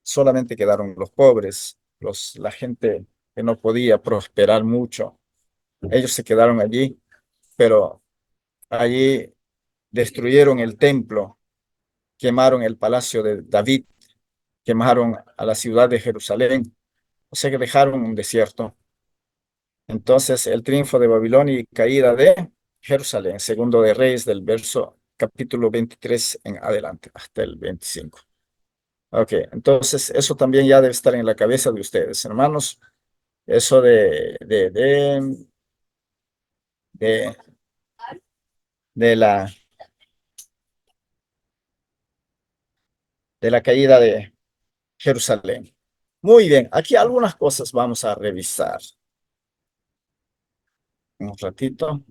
Solamente quedaron los pobres, la gente que no podía prosperar mucho. Ellos se quedaron allí, pero allí destruyeron el templo, quemaron el palacio de David, quemaron a la ciudad de Jerusalén, o sea que dejaron un desierto. Entonces, el triunfo de Babilonia y caída de Jerusalén, segundo de Reyes, del verso capítulo 23 en adelante, hasta el 25. Ok, entonces eso también ya debe estar en la cabeza de ustedes, hermanos. Eso de, de la, de la caída de Jerusalén. Muy bien, aquí algunas cosas vamos a revisar. Un ratito.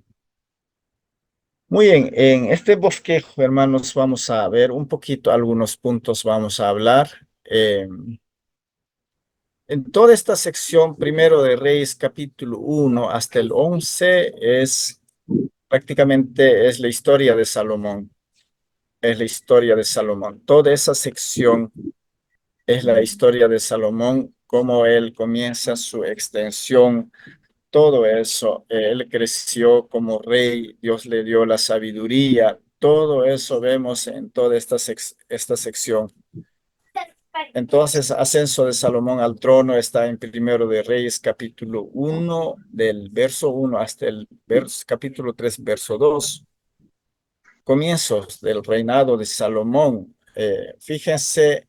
Muy bien, en este bosquejo, hermanos, vamos a ver un poquito algunos puntos, vamos a hablar. En toda esta sección, primero de Reyes, capítulo 1 hasta el 11, prácticamente es la historia de Salomón. Es la historia de Salomón. Toda esa sección es la historia de Salomón, cómo él comienza su extensión, todo eso. Él creció como rey, Dios le dio la sabiduría, todo eso vemos en toda esta sección. Entonces, ascenso de Salomón al trono está en Primero de Reyes, capítulo 1, del verso 1 hasta el capítulo 3, verso 2. Comienzos del reinado de Salomón. Fíjense,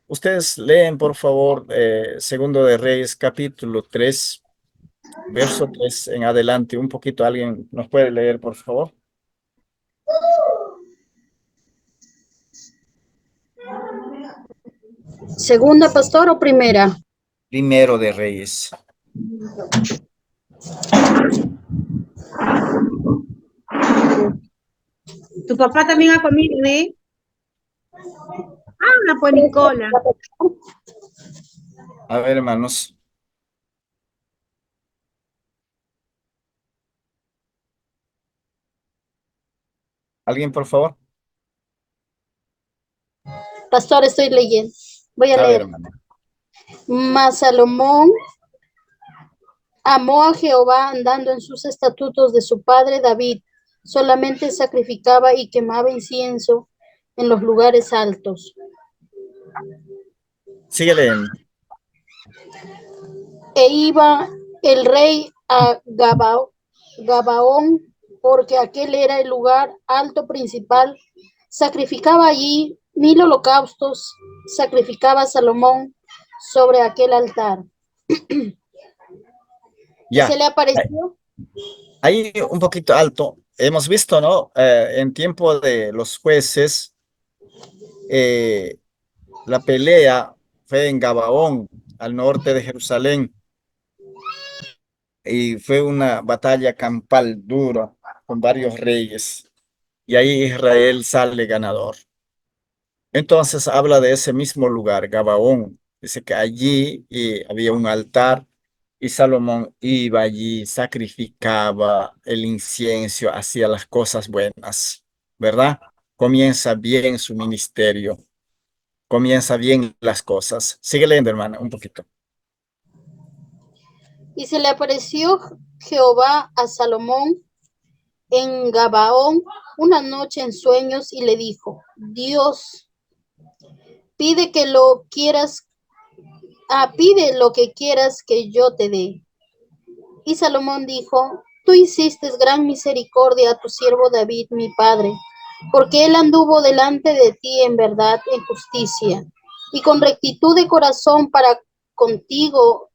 ustedes leen, por favor, Segundo de Reyes, capítulo 3, verso 3 en adelante. Un poquito, ¿alguien nos puede leer, por favor? ¿Segunda, pastor, o primera? Primero de Reyes. ¿Tu papá también ha comido, ¿eh? Ah, pues Nicola. A ver, hermanos. ¿Alguien, por favor? Pastor, estoy leyendo. Voy a A ver, leer. hermano. Mas Salomón amó a Jehová andando en sus estatutos de su padre David. Solamente sacrificaba y quemaba incienso en los lugares altos. Sigue leyendo. E iba el rey a Gabaón, porque aquel era el lugar alto principal. Sacrificaba allí 1000 holocaustos, sacrificaba Salomón sobre aquel altar. Y Ya. se le apareció. Ahí un poquito alto. Hemos visto, ¿no? En tiempo de los jueces, eh, la pelea fue en Gabaón, al norte de Jerusalén, y fue una batalla campal dura con varios reyes, y ahí Israel sale ganador. Entonces habla de ese mismo lugar, Gabaón. Dice que allí había un altar y Salomón iba allí, sacrificaba el incienso, hacía las cosas buenas, ¿verdad? Comienza bien su ministerio, comienza bien las cosas. Sigue leyendo, hermana, un poquito. Y se le apareció Jehová a Salomón en Gabaón una noche en sueños y le dijo: Dios, pide que lo quieras, pide lo que quieras que yo te dé. Y Salomón dijo: Tú hiciste gran misericordia a tu siervo David, mi padre, porque él anduvo delante de ti en verdad, en justicia, y con rectitud de corazón para contigo,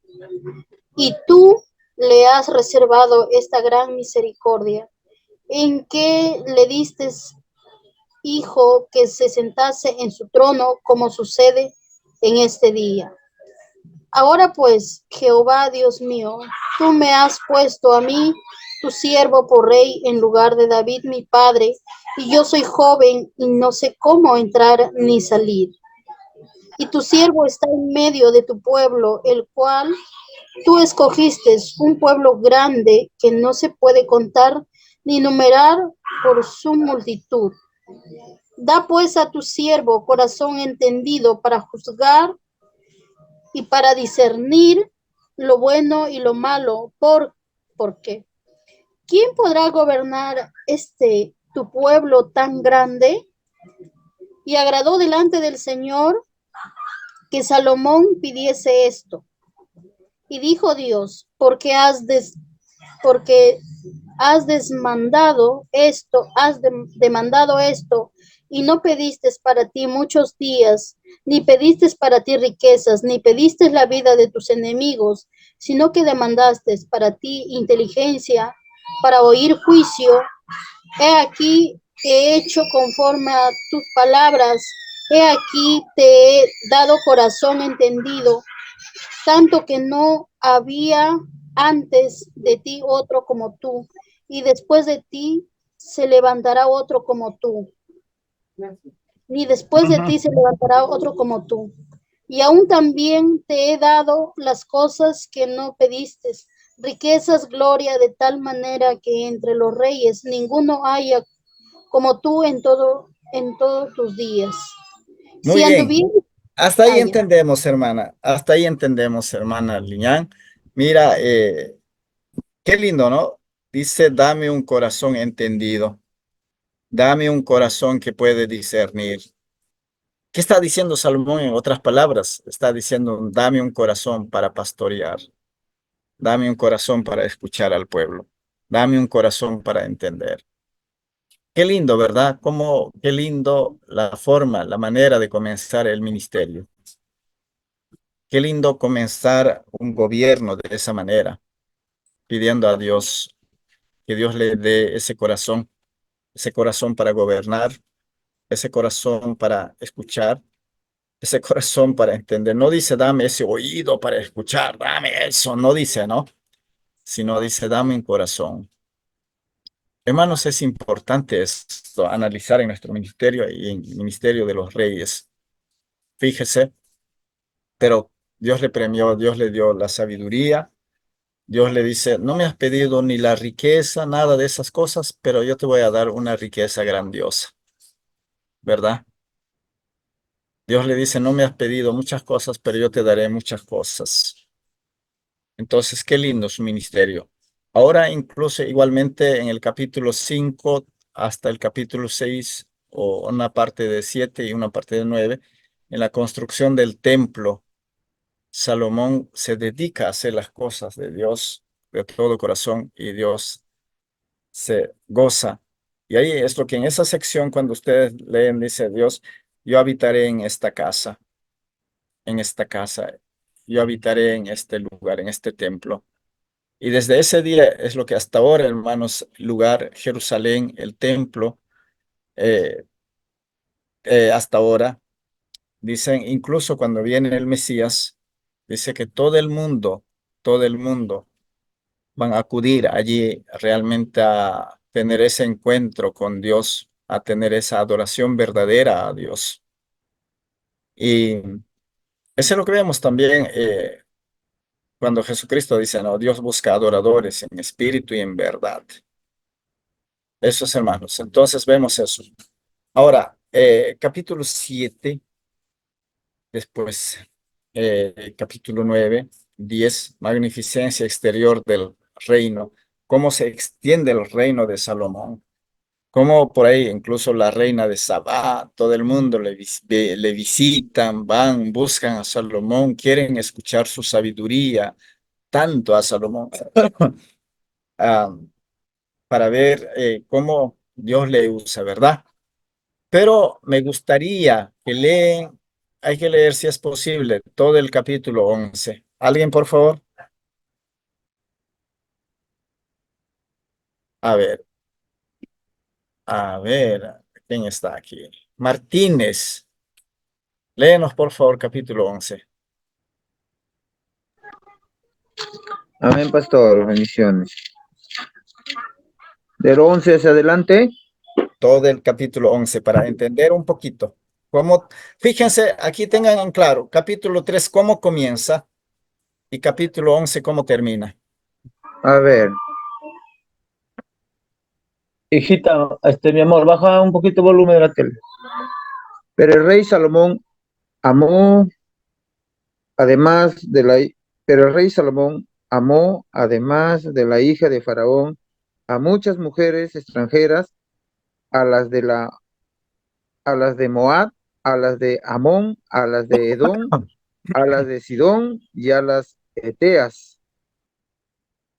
y tú le has reservado esta gran misericordia, en que le diste hijo que se sentase en su trono, como sucede en este día. Ahora pues, Jehová Dios mío, tú me has puesto a mí, tu siervo, por rey en lugar de David mi padre, y yo soy joven y no sé cómo entrar ni salir. Y tu siervo está en medio de tu pueblo, el cual tú escogiste, un pueblo grande que no se puede contar ni numerar por su multitud. Da pues a tu siervo corazón entendido para juzgar y para discernir lo bueno y lo malo, porque ¿quién podrá gobernar este tu pueblo tan grande? Y agradó delante del Señor que Salomón pidiese esto. Y dijo Dios, porque has demandado esto, demandado esto, y no pediste para ti muchos días, ni pediste para ti riquezas, ni pediste la vida de tus enemigos, sino que demandaste para ti inteligencia, para oír juicio. He aquí te he hecho conforme a tus palabras, he aquí te he dado corazón entendido, tanto que no había antes de ti otro como tú, y después de ti se levantará otro como tú, ni después de ti se levantará otro como tú. Y aún también te he dado las cosas que no pediste, riquezas, gloria, de tal manera que entre los reyes ninguno haya como tú en todos tus días. Muy Si bien. anduvieres, Hasta ahí haya. entendemos, hermana. Hasta ahí entendemos, hermana Liñán. Mira, qué lindo, ¿no? Dice, dame un corazón entendido. Dame un corazón que puede discernir. ¿Qué está diciendo Salomón en otras palabras? Está diciendo, dame un corazón para pastorear. Dame un corazón para escuchar al pueblo. Dame un corazón para entender. Qué lindo, ¿verdad? Qué lindo la forma, la manera de comenzar el ministerio. Qué lindo comenzar un gobierno de esa manera, pidiendo a Dios que Dios le dé ese corazón para gobernar, ese corazón para escuchar, ese corazón para entender. No dice, dame ese oído para escuchar, dame eso, no dice, ¿no? Sino dice, dame un corazón. Hermanos, es importante esto, analizar en nuestro ministerio y en el ministerio de los reyes. Fíjese, pero Dios le premió, Dios le dio la sabiduría. Dios le dice, no me has pedido ni la riqueza, nada de esas cosas, pero yo te voy a dar una riqueza grandiosa, ¿verdad? Dios le dice, no me has pedido muchas cosas, pero yo te daré muchas cosas. Entonces, qué lindo su ministerio. Ahora, incluso igualmente en el capítulo 5 hasta el capítulo 6, o una parte de 7 y una parte de 9, en la construcción del templo, Salomón se dedica a hacer las cosas de Dios de todo corazón y Dios se goza. Y ahí es lo que en esa sección, cuando ustedes leen, dice Dios, yo habitaré en esta casa, yo habitaré en este lugar, en este templo. Y desde ese día es lo que hasta ahora, hermanos, lugar, Jerusalén, el templo, eh, hasta ahora, dicen, incluso cuando viene el Mesías, dice que todo el mundo van a acudir allí realmente a tener ese encuentro con Dios, a tener esa adoración verdadera a Dios. Y eso es lo que vemos también cuando Jesucristo dice, no, Dios busca adoradores en espíritu y en verdad. Eso es, hermanos. Entonces vemos eso. Ahora, capítulo 7, después capítulo 9, 10, magnificencia exterior del reino. Cómo se extiende el reino de Salomón. Como por ahí incluso la reina de Sabá, todo el mundo le visitan, van, buscan a Salomón, quieren escuchar su sabiduría, tanto a Salomón, ah, para ver cómo Dios le usa, ¿verdad? Pero me gustaría que leen, hay que leer si es posible, todo el capítulo 11. ¿Alguien, por favor? A ver, a ver, ¿quién está aquí? Martínez, léenos, por favor, capítulo 11. Amén, pastor. Bendiciones. Del 11 hacia adelante. Todo el capítulo 11 para entender un poquito. Fíjense, aquí tengan en claro, capítulo 3 cómo comienza y capítulo 11 cómo termina. A ver. Hijita, mi amor, baja un poquito el volumen de la tele. Pero el rey Salomón amó, además de la, pero el rey Salomón amó, además de la hija de Faraón, a muchas mujeres extranjeras, a las de Moab, a las de Amón, a las de Edom, a las de Sidón y a las Eteas,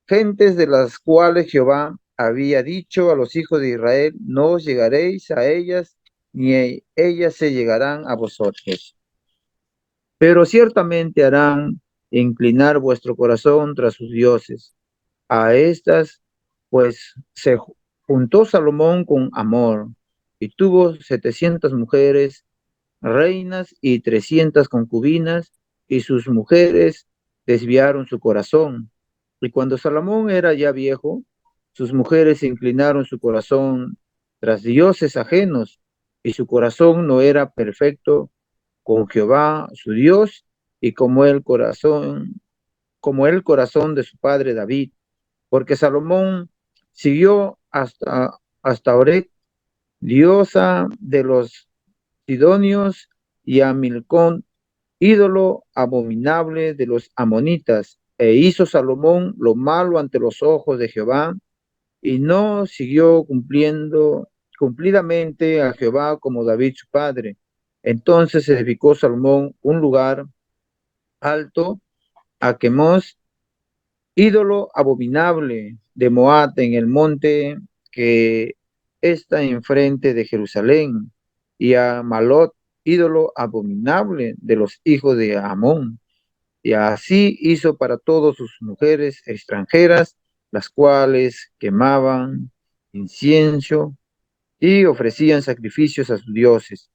gentes de las cuales Jehová había dicho a los hijos de Israel: no os llegaréis a ellas, ni ellas se llegarán a vosotros. Pero ciertamente harán inclinar vuestro corazón tras sus dioses. A estas, pues, se juntó Salomón con Amor, y tuvo 700 mujeres, reinas y 300 concubinas, y sus mujeres desviaron su corazón. Y cuando Salomón era ya viejo, sus mujeres inclinaron su corazón tras dioses ajenos, y su corazón no era perfecto con Jehová su Dios, y como el corazón de su padre David, porque Salomón siguió hasta Oreb, diosa de los sidonios, y a Milcón, ídolo abominable de los amonitas, e hizo Salomón lo malo ante los ojos de Jehová, y no siguió cumplidamente a Jehová como David su padre. Entonces edificó Salomón un lugar alto a Quemos, ídolo abominable de Moab, en el monte que está enfrente de Jerusalén, y a Malot, ídolo abominable de los hijos de Amón. Y así hizo para todas sus mujeres extranjeras, las cuales quemaban incienso y ofrecían sacrificios a sus dioses.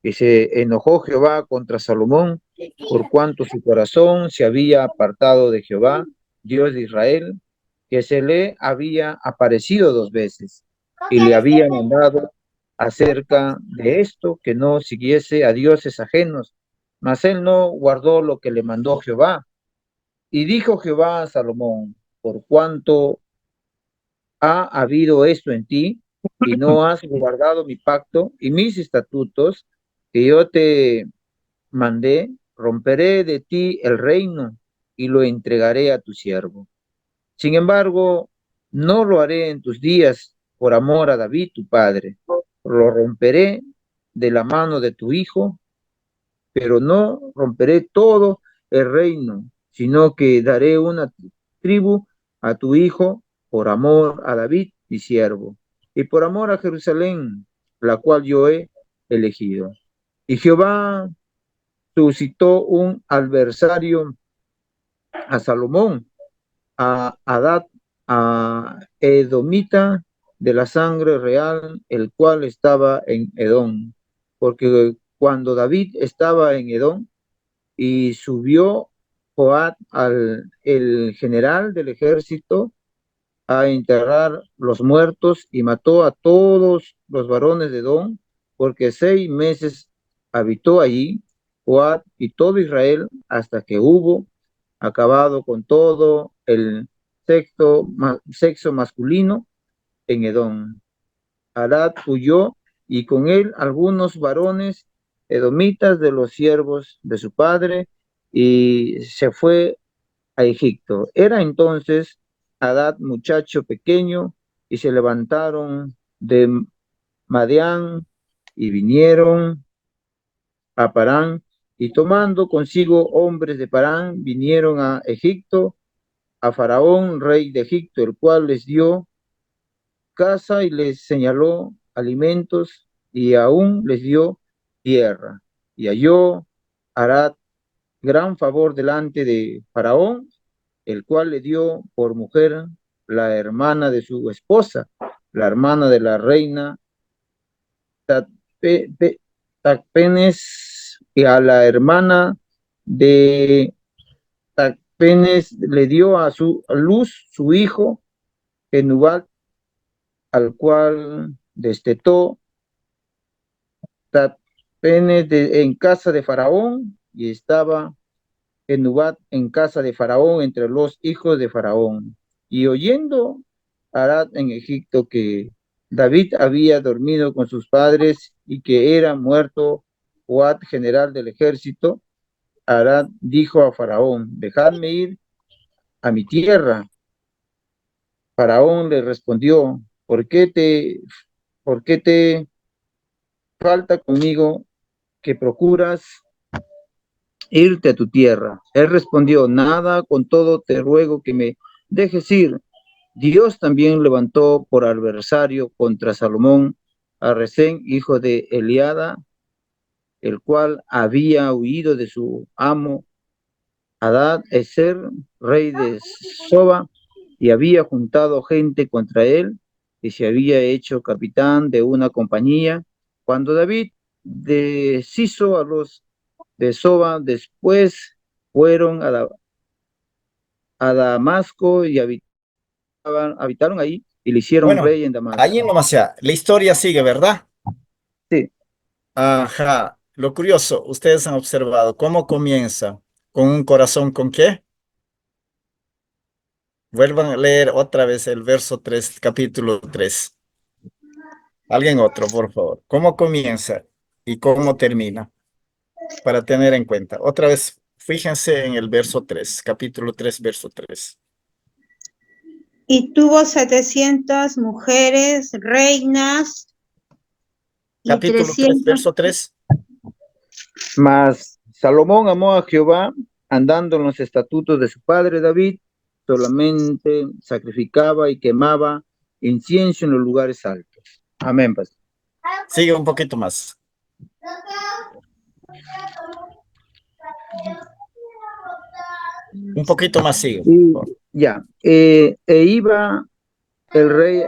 Y se enojó Jehová contra Salomón, por cuanto su corazón se había apartado de Jehová, Dios de Israel, que se le había aparecido 2 veces, y le había mandado acerca de esto que no siguiese a dioses ajenos. Mas él no guardó lo que le mandó Jehová. Y dijo Jehová a Salomón: por cuanto ha habido esto en ti, y no has guardado mi pacto y mis estatutos que yo te mandé, romperé de ti el reino y lo entregaré a tu siervo. Sin embargo, no lo haré en tus días por amor a David tu padre. Lo romperé de la mano de tu hijo, pero no romperé todo el reino, sino que daré una tribu a tu hijo por amor a David, mi siervo, y por amor a Jerusalén, la cual yo he elegido. Y Jehová suscitó un adversario a Salomón, a Adad, a Edomita, de la sangre real, el cual estaba en Edom, porque cuando David estaba en Edom, y subió Joab, el general del ejército, a enterrar los muertos, y mató a todos los varones de Edom, porque 6 meses habitó allí Joab y todo Israel, hasta que hubo acabado con todo el sexo masculino en Edom. Arad huyó, y con él algunos varones edomitas de los siervos de su padre, y se fue a Egipto. Era entonces Adad muchacho pequeño, y se levantaron de Madián y vinieron a Parán, y tomando consigo hombres de Parán, vinieron a Egipto, a Faraón, rey de Egipto, el cual les dio casa y les señaló alimentos, y aún les dio tierra. Y halló Arad gran favor delante de Faraón, el cual le dio por mujer la hermana de su esposa, la hermana de la reina Tacpenes, y a la hermana de Tacpenes le dio a su luz su hijo Genubat, al cual destetó Tacpenes en casa de Faraón, y estaba Genubat en casa de Faraón entre los hijos de Faraón. Y oyendo Arad en Egipto que David había dormido con sus padres y que era muerto Joab, general del ejército, Arad dijo a Faraón: dejadme ir a mi tierra. Faraón le respondió: ¿por qué te ¿por qué te falta conmigo que procuras irte a tu tierra? Él respondió, nada, con todo te ruego que me dejes ir. Dios también levantó por adversario contra Salomón a Resén, hijo de Eliada, el cual había huido de su amo Hadad Ezer, rey de Soba, y había juntado gente contra él, y se había hecho capitán de una compañía. Cuando David deshizo a los de Soba, después fueron a Damasco y habitaron ahí y le hicieron Bueno, rey en Damasco. ahí nomás ya, la historia sigue, ¿verdad? Sí, Ajá, lo curioso, ustedes han observado cómo comienza con un corazón con qué. Vuelvan a leer otra vez el verso 3, capítulo 3. Alguien otro, por favor. ¿Cómo comienza y cómo termina? Para tener en cuenta. Otra vez, fíjense en el verso 3, capítulo 3, verso 3. Y tuvo 700 mujeres, reinas, y Capítulo 3, 300. verso 3. mas Salomón amó a Jehová andando en los estatutos de su padre David, solamente sacrificaba y quemaba incienso en los lugares altos. Amén, pastor. Sigue un poquito más. Un poquito más sigue. Y ya, iba el rey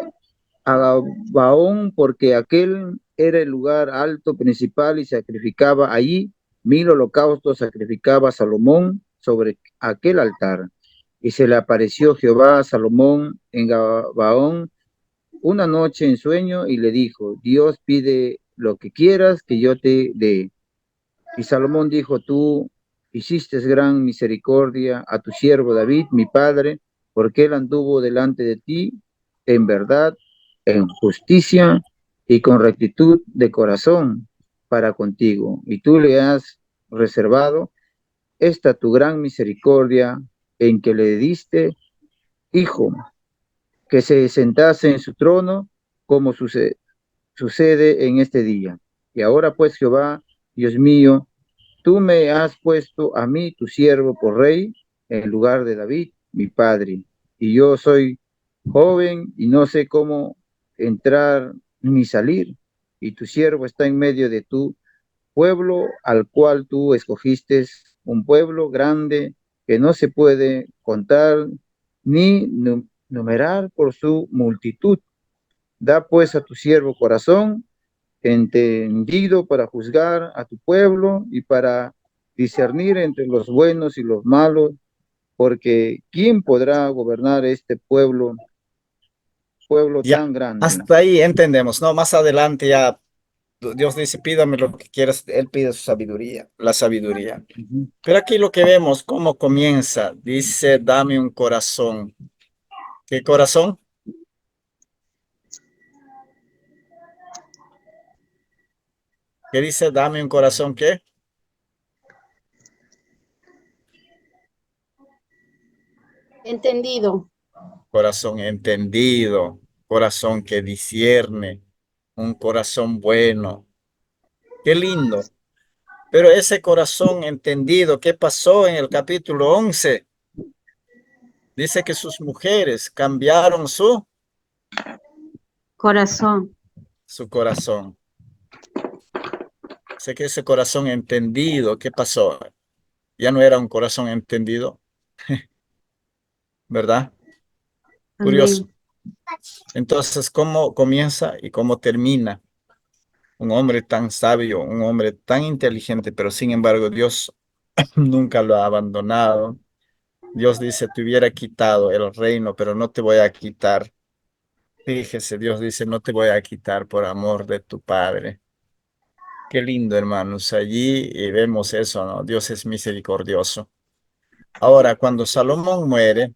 a Gabaón porque aquel era el lugar alto principal y sacrificaba allí 1000 holocaustos, sacrificaba Salomón sobre aquel altar. Y se le apareció Jehová a Salomón en Gabaón una noche en sueño y le dijo, Dios pide lo que quieras que yo te dé. Y Salomón dijo, tú hiciste gran misericordia a tu siervo David, mi padre, porque él anduvo delante de ti en verdad, en justicia y con rectitud de corazón para contigo. Y tú le has reservado esta tu gran misericordia en que le diste, hijo, que se sentase en su trono, como sucede en este día. Y ahora pues, Jehová, Dios mío, tú me has puesto a mí, tu siervo, por rey, en lugar de David, mi padre. Y yo soy joven y no sé cómo entrar ni salir. Y tu siervo está en medio de tu pueblo, al cual tú escogiste, un pueblo grande que no se puede contar ni numerar por su multitud. Da pues a tu siervo corazón entendido para juzgar a tu pueblo y para discernir entre los buenos y los malos, porque ¿quién podrá gobernar este pueblo Ya, tan grande? hasta ahí entendemos, ¿no? Más adelante ya Dios dice, pídame lo que quieras. Él pide su sabiduría, la sabiduría. Pero aquí lo que vemos, cómo comienza, dice, dame un corazón. ¿Qué corazón? ¿Qué dice? Dame un corazón, ¿qué? Entendido. Corazón entendido, corazón que discierne, un corazón bueno. Qué lindo. Pero ese corazón entendido, ¿qué pasó en el capítulo 11? Dice que sus mujeres cambiaron Corazón. su corazón. Sé que ese corazón entendido, ¿qué pasó? Ya no era un corazón entendido, ¿verdad? Curioso. Amén. Entonces, ¿cómo comienza y cómo termina? Un hombre tan sabio, un hombre tan inteligente, pero sin embargo Dios nunca lo ha abandonado. Dios dice, te hubiera quitado el reino, pero no te voy a quitar. Fíjese, Dios dice, no te voy a quitar por amor de tu Padre. Qué lindo, hermanos. Allí vemos eso, ¿no? Dios es misericordioso. Ahora, cuando Salomón muere,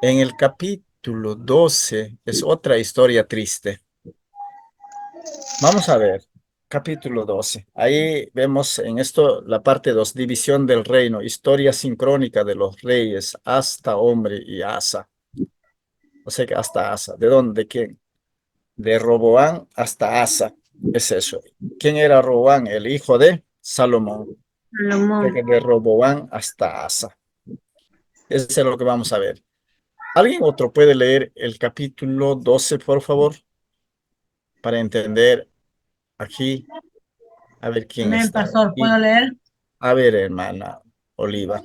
en el capítulo 12 es otra historia triste. Vamos a ver, capítulo 12. Ahí vemos en esto la parte 2, división del reino, historia sincrónica de los reyes, Hasta, hombre y Asa. O sea que hasta Asa. ¿De dónde? ¿De quién? De Roboán hasta Asa. Es eso. ¿Quién era Roboán? El hijo de Salomón. O sea Salomón. que de Roboán hasta Asa. Eso es lo que vamos a ver. ¿Alguien otro puede leer el capítulo 12, por favor? Para entender aquí. A ver quién Amén, está pastor, ¿puedo aquí. leer? A ver, hermana Oliva.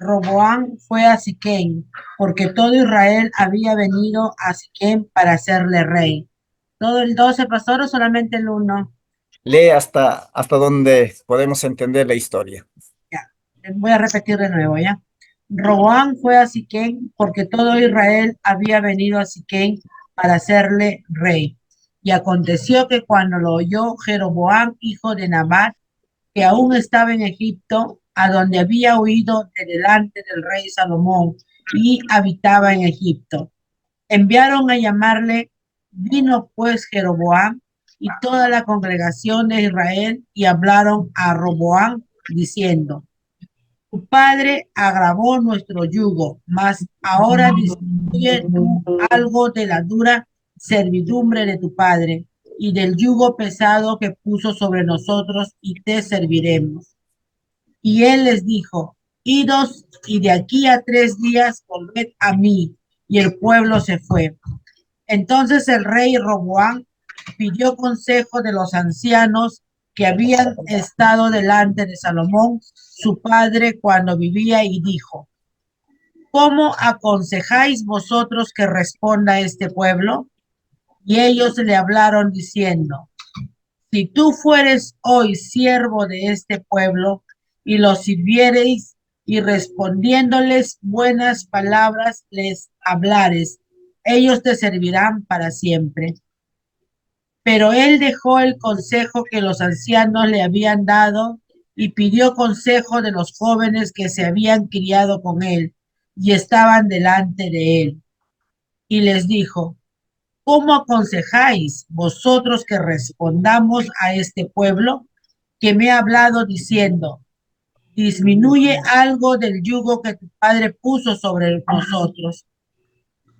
Roboán fue a Siquem, porque todo Israel había venido a Siquem para hacerle rey. ¿Todo el 12, pastor, o solamente el 1? Lee hasta donde podemos entender la historia. Ya, voy a repetir de nuevo, ¿ya? Roboán fue a Siquem, porque todo Israel había venido a Siquem para hacerle rey. Y aconteció que cuando lo oyó Jeroboam, hijo de Nabat, que aún estaba en Egipto, a donde había huido de delante del rey Salomón y habitaba en Egipto. Enviaron a llamarle, vino pues Jeroboam y toda la congregación de Israel y hablaron a Roboam diciendo, tu padre agravó nuestro yugo, mas ahora disminuye tú algo de la dura servidumbre de tu padre y del yugo pesado que puso sobre nosotros y te serviremos. Y él les dijo, idos y de aquí a 3 días volved a mí. Y el pueblo se fue. Entonces el rey Roboam pidió consejo de los ancianos que habían estado delante de Salomón, su padre, cuando vivía, y dijo, ¿cómo aconsejáis vosotros que responda a este pueblo? Y ellos le hablaron diciendo, si tú fueres hoy siervo de este pueblo y los sirviereis y respondiéndoles buenas palabras les hablares, ellos te servirán para siempre. Pero él dejó el consejo que los ancianos le habían dado y pidió consejo de los jóvenes que se habían criado con él y estaban delante de él. Y les dijo, ¿cómo aconsejáis vosotros que respondamos a este pueblo que me ha hablado diciendo, disminuye algo del yugo que tu padre puso sobre nosotros?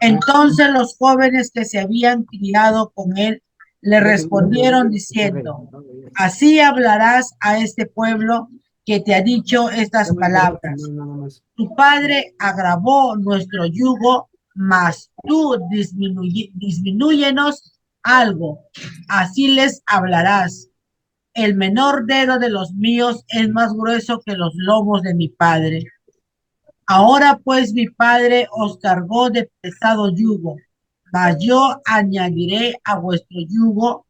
Entonces los jóvenes que se habían criado con él le respondieron diciendo, así hablarás a este pueblo que te ha dicho estas palabras. Tu padre agravó nuestro yugo, mas tú disminúyenos algo. Así les hablarás. El menor dedo de los míos es más grueso que los lomos de mi padre. Ahora pues mi padre os cargó de pesado yugo, mas yo añadiré a vuestro yugo.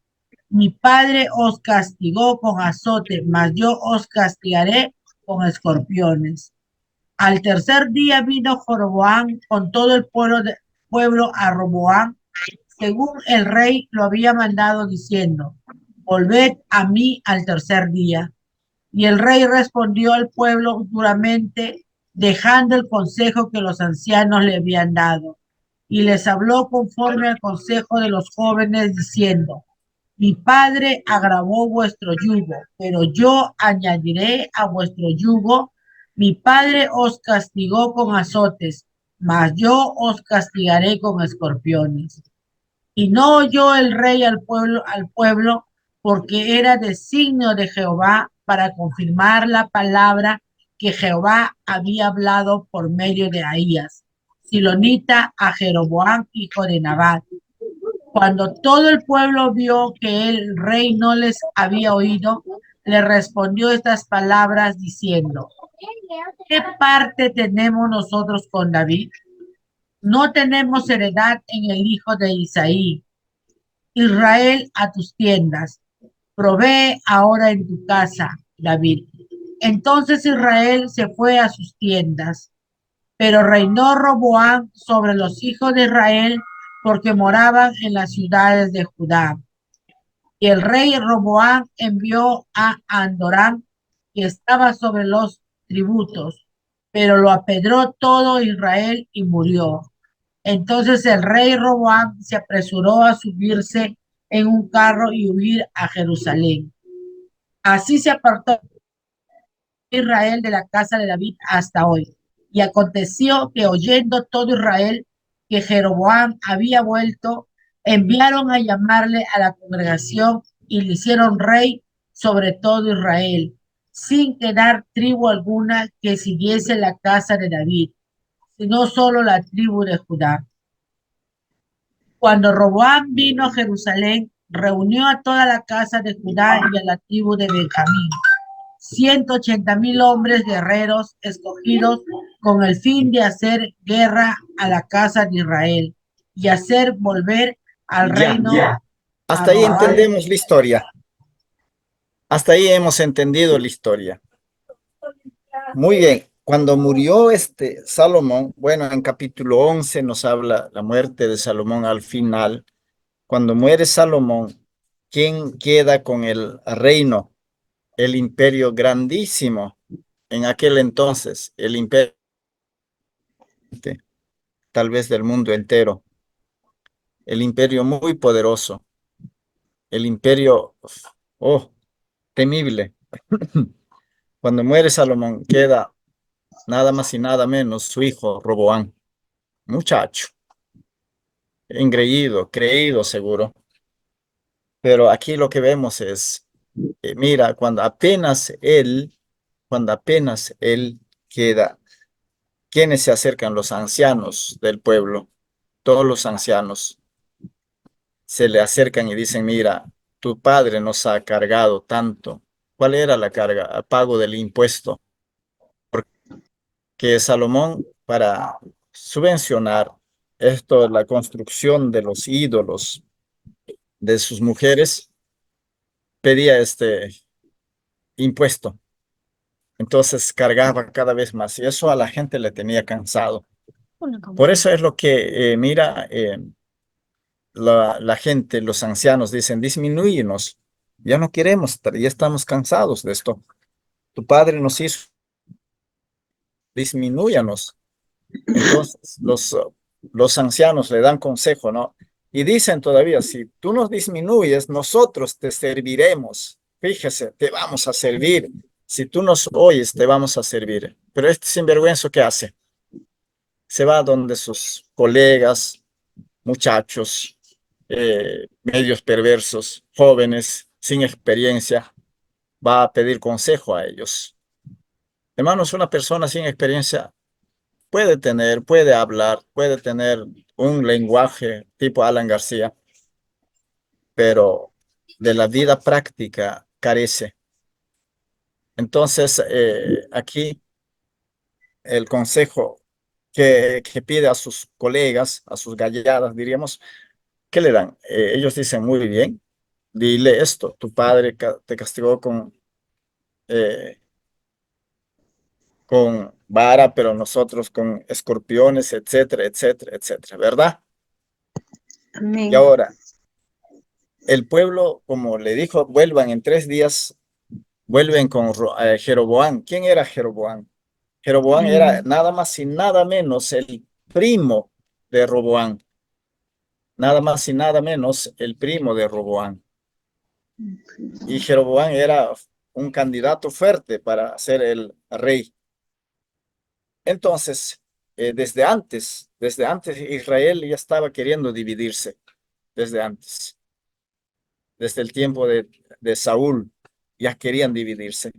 Mi padre os castigó con azote, mas yo os castigaré con escorpiones. Al tercer día vino Joroboam con todo el pueblo a Roboam, según el rey lo había mandado, diciendo, volved a mí al tercer día. Y el rey respondió al pueblo duramente, dejando el consejo que los ancianos le habían dado. Y les habló conforme al consejo de los jóvenes, diciendo, mi padre agravó vuestro yugo, pero yo añadiré a vuestro yugo. Mi padre os castigó con azotes, mas yo os castigaré con escorpiones. Y no oyó el rey al pueblo, porque era designio de Jehová para confirmar la palabra que Jehová había hablado por medio de Ahías, silonita, a Jeroboam, hijo de Nabat. Cuando todo el pueblo vio que el rey no les había oído, le respondió estas palabras diciendo, ¿qué parte tenemos nosotros con David? No tenemos heredad en el hijo de Isaí. Israel, a tus tiendas. Provee ahora en tu casa, David. Entonces Israel se fue a sus tiendas, pero reinó Roboam sobre los hijos de Israel porque moraban en las ciudades de Judá. Y el rey Roboam envió a Andoram, que estaba sobre los tributos, pero lo apedreó todo Israel y murió. Entonces el rey Roboam se apresuró a subirse en un carro y huir a Jerusalén. Así se apartó Israel de la casa de David hasta hoy. Y aconteció que oyendo todo Israel que Jeroboam había vuelto, enviaron a llamarle a la congregación y le hicieron rey sobre todo Israel, sin quedar tribu alguna que siguiese la casa de David, sino solo la tribu de Judá. Cuando Roboam vino a Jerusalén, reunió a toda la casa de Judá y a la tribu de Benjamín, 180,000 hombres guerreros escogidos con el fin de hacer guerra a la casa de Israel y hacer volver al reino. Hasta ahí entendemos la historia. Hasta ahí hemos entendido la historia. Muy bien. Cuando murió Salomón, bueno, en capítulo 11 nos habla la muerte de Salomón al final. Cuando muere Salomón, ¿quién queda con el reino? El imperio grandísimo en aquel entonces, el imperio tal vez del mundo entero, el imperio muy poderoso, el imperio, oh, temible. Cuando muere Salomón, queda nada más y nada menos su hijo Roboán, muchacho, engreído, creído seguro. Pero aquí lo que vemos es, mira, cuando apenas él queda, ¿quiénes se acercan? Los ancianos del pueblo, todos los ancianos se le acercan y dicen, mira, tu padre nos ha cargado tanto. ¿Cuál era la carga? El pago del impuesto. Que Salomón, para subvencionar esto, la construcción de los ídolos de sus mujeres, pedía este impuesto. Entonces cargaba cada vez más y eso a la gente le tenía cansado. Por eso es lo que, mira, la gente, los ancianos dicen, disminúyenos, ya no queremos, ya estamos cansados de esto. Tu padre nos hizo, disminúyanos. Entonces los ancianos le dan consejo, ¿no? Y dicen todavía, si tú nos disminuyes, nosotros te serviremos. Fíjese, te vamos a servir. Si tú nos oyes, te vamos a servir. Pero este sinvergüenza, ¿qué hace? Se va donde sus colegas, muchachos, medios perversos, jóvenes, sin experiencia, va a pedir consejo a ellos. Hermanos, una persona sin experiencia puede hablar, puede tener un lenguaje tipo Alan García, pero de la vida práctica carece. Entonces, aquí el consejo que pide a sus colegas, a sus galladas, diríamos, ¿qué le dan? Ellos dicen, muy bien, dile esto, tu padre te castigó eh, con vara, pero nosotros con escorpiones, etcétera, etcétera, etcétera, ¿verdad? Y Amén. ahora, el pueblo, como le dijo, vuelvan en 3 días, vuelven con Jeroboam. ¿Quién era Jeroboam? Jeroboam era nada más y nada menos el primo de Roboam. Nada más y nada menos el primo de Roboam. Y Jeroboam era un candidato fuerte para ser el rey. Entonces, desde antes Israel ya estaba queriendo dividirse, desde antes, desde el tiempo de Saúl, ya querían dividirse.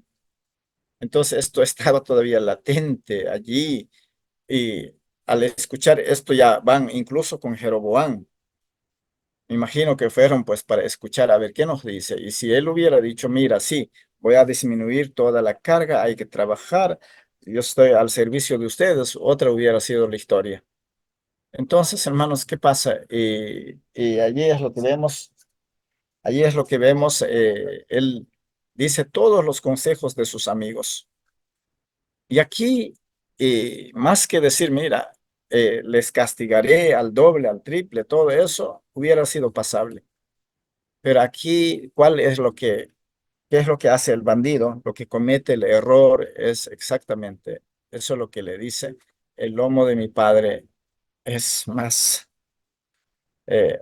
Entonces esto estaba todavía latente allí y al escuchar esto ya van incluso con Jeroboam. Me imagino que fueron pues para escuchar a ver qué nos dice. Y si él hubiera dicho, mira, sí, voy a disminuir toda la carga, hay que trabajar, yo estoy al servicio de ustedes, otra hubiera sido la historia. Entonces, hermanos, ¿qué pasa? Y allí es lo que vemos, él dice todos los consejos de sus amigos. Y aquí, más que decir, mira, les castigaré al doble, al triple, todo eso hubiera sido pasable. Pero aquí, qué es lo que hace el bandido? Lo que comete el error es exactamente eso lo que le dice, el lomo de mi padre es más,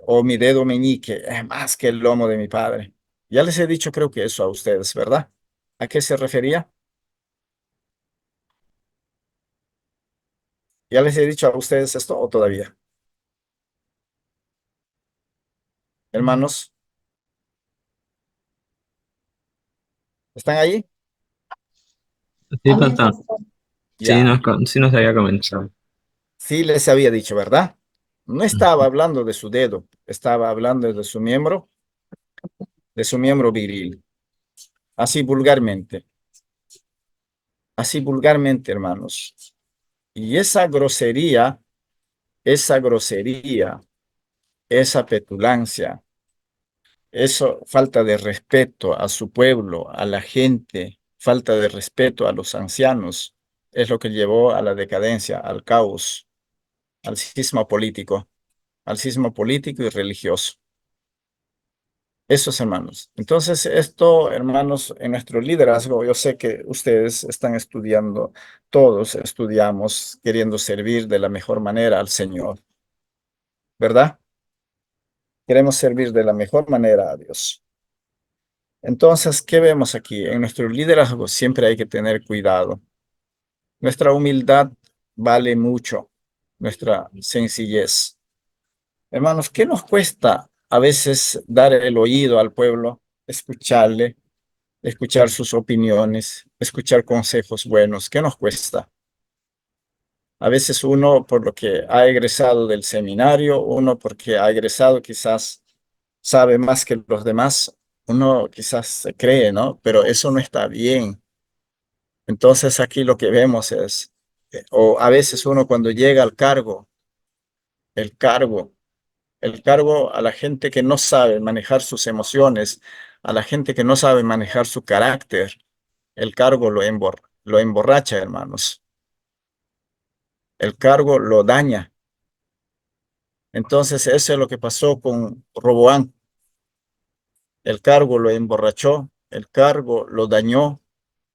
o mi dedo meñique es más que el lomo de mi padre. Ya les he dicho, creo que eso a ustedes, ¿verdad? ¿A qué se refería? ¿Ya les he dicho a ustedes esto o todavía? Hermanos, ¿están ahí? Sí, Amén, pastor. pastor. Sí, Ya. sí nos había comentado. Sí les había dicho, ¿verdad? No estaba hablando de su dedo, estaba hablando de su miembro viril, así así vulgarmente, hermanos. Y esa grosería, esa petulancia, eso, falta de respeto a su pueblo, a la gente, falta de respeto a los ancianos, es lo que llevó a la decadencia, al caos, al cisma político y religioso. Esos hermanos. Entonces, esto, hermanos, en nuestro liderazgo, yo sé que ustedes están estudiando, todos estudiamos queriendo servir de la mejor manera al Señor, ¿verdad? Queremos servir de la mejor manera a Dios. Entonces, ¿qué vemos aquí? En nuestro liderazgo siempre hay que tener cuidado. Nuestra humildad vale mucho, nuestra sencillez. Hermanos, ¿qué nos cuesta a veces dar el oído al pueblo, escucharle, escuchar sus opiniones, escuchar consejos buenos? ¿Qué nos cuesta? A veces uno por lo que ha egresado del seminario, uno porque ha egresado quizás sabe más que los demás, uno quizás se cree, ¿no? Pero eso no está bien. Entonces aquí lo que vemos es, o a veces uno cuando llega al cargo, el cargo, el cargo a la gente que no sabe manejar sus emociones, a la gente que no sabe manejar su carácter, el cargo lo emborracha, hermanos. El cargo lo daña. Entonces eso es lo que pasó con Roboán. El cargo lo emborrachó, el cargo lo dañó,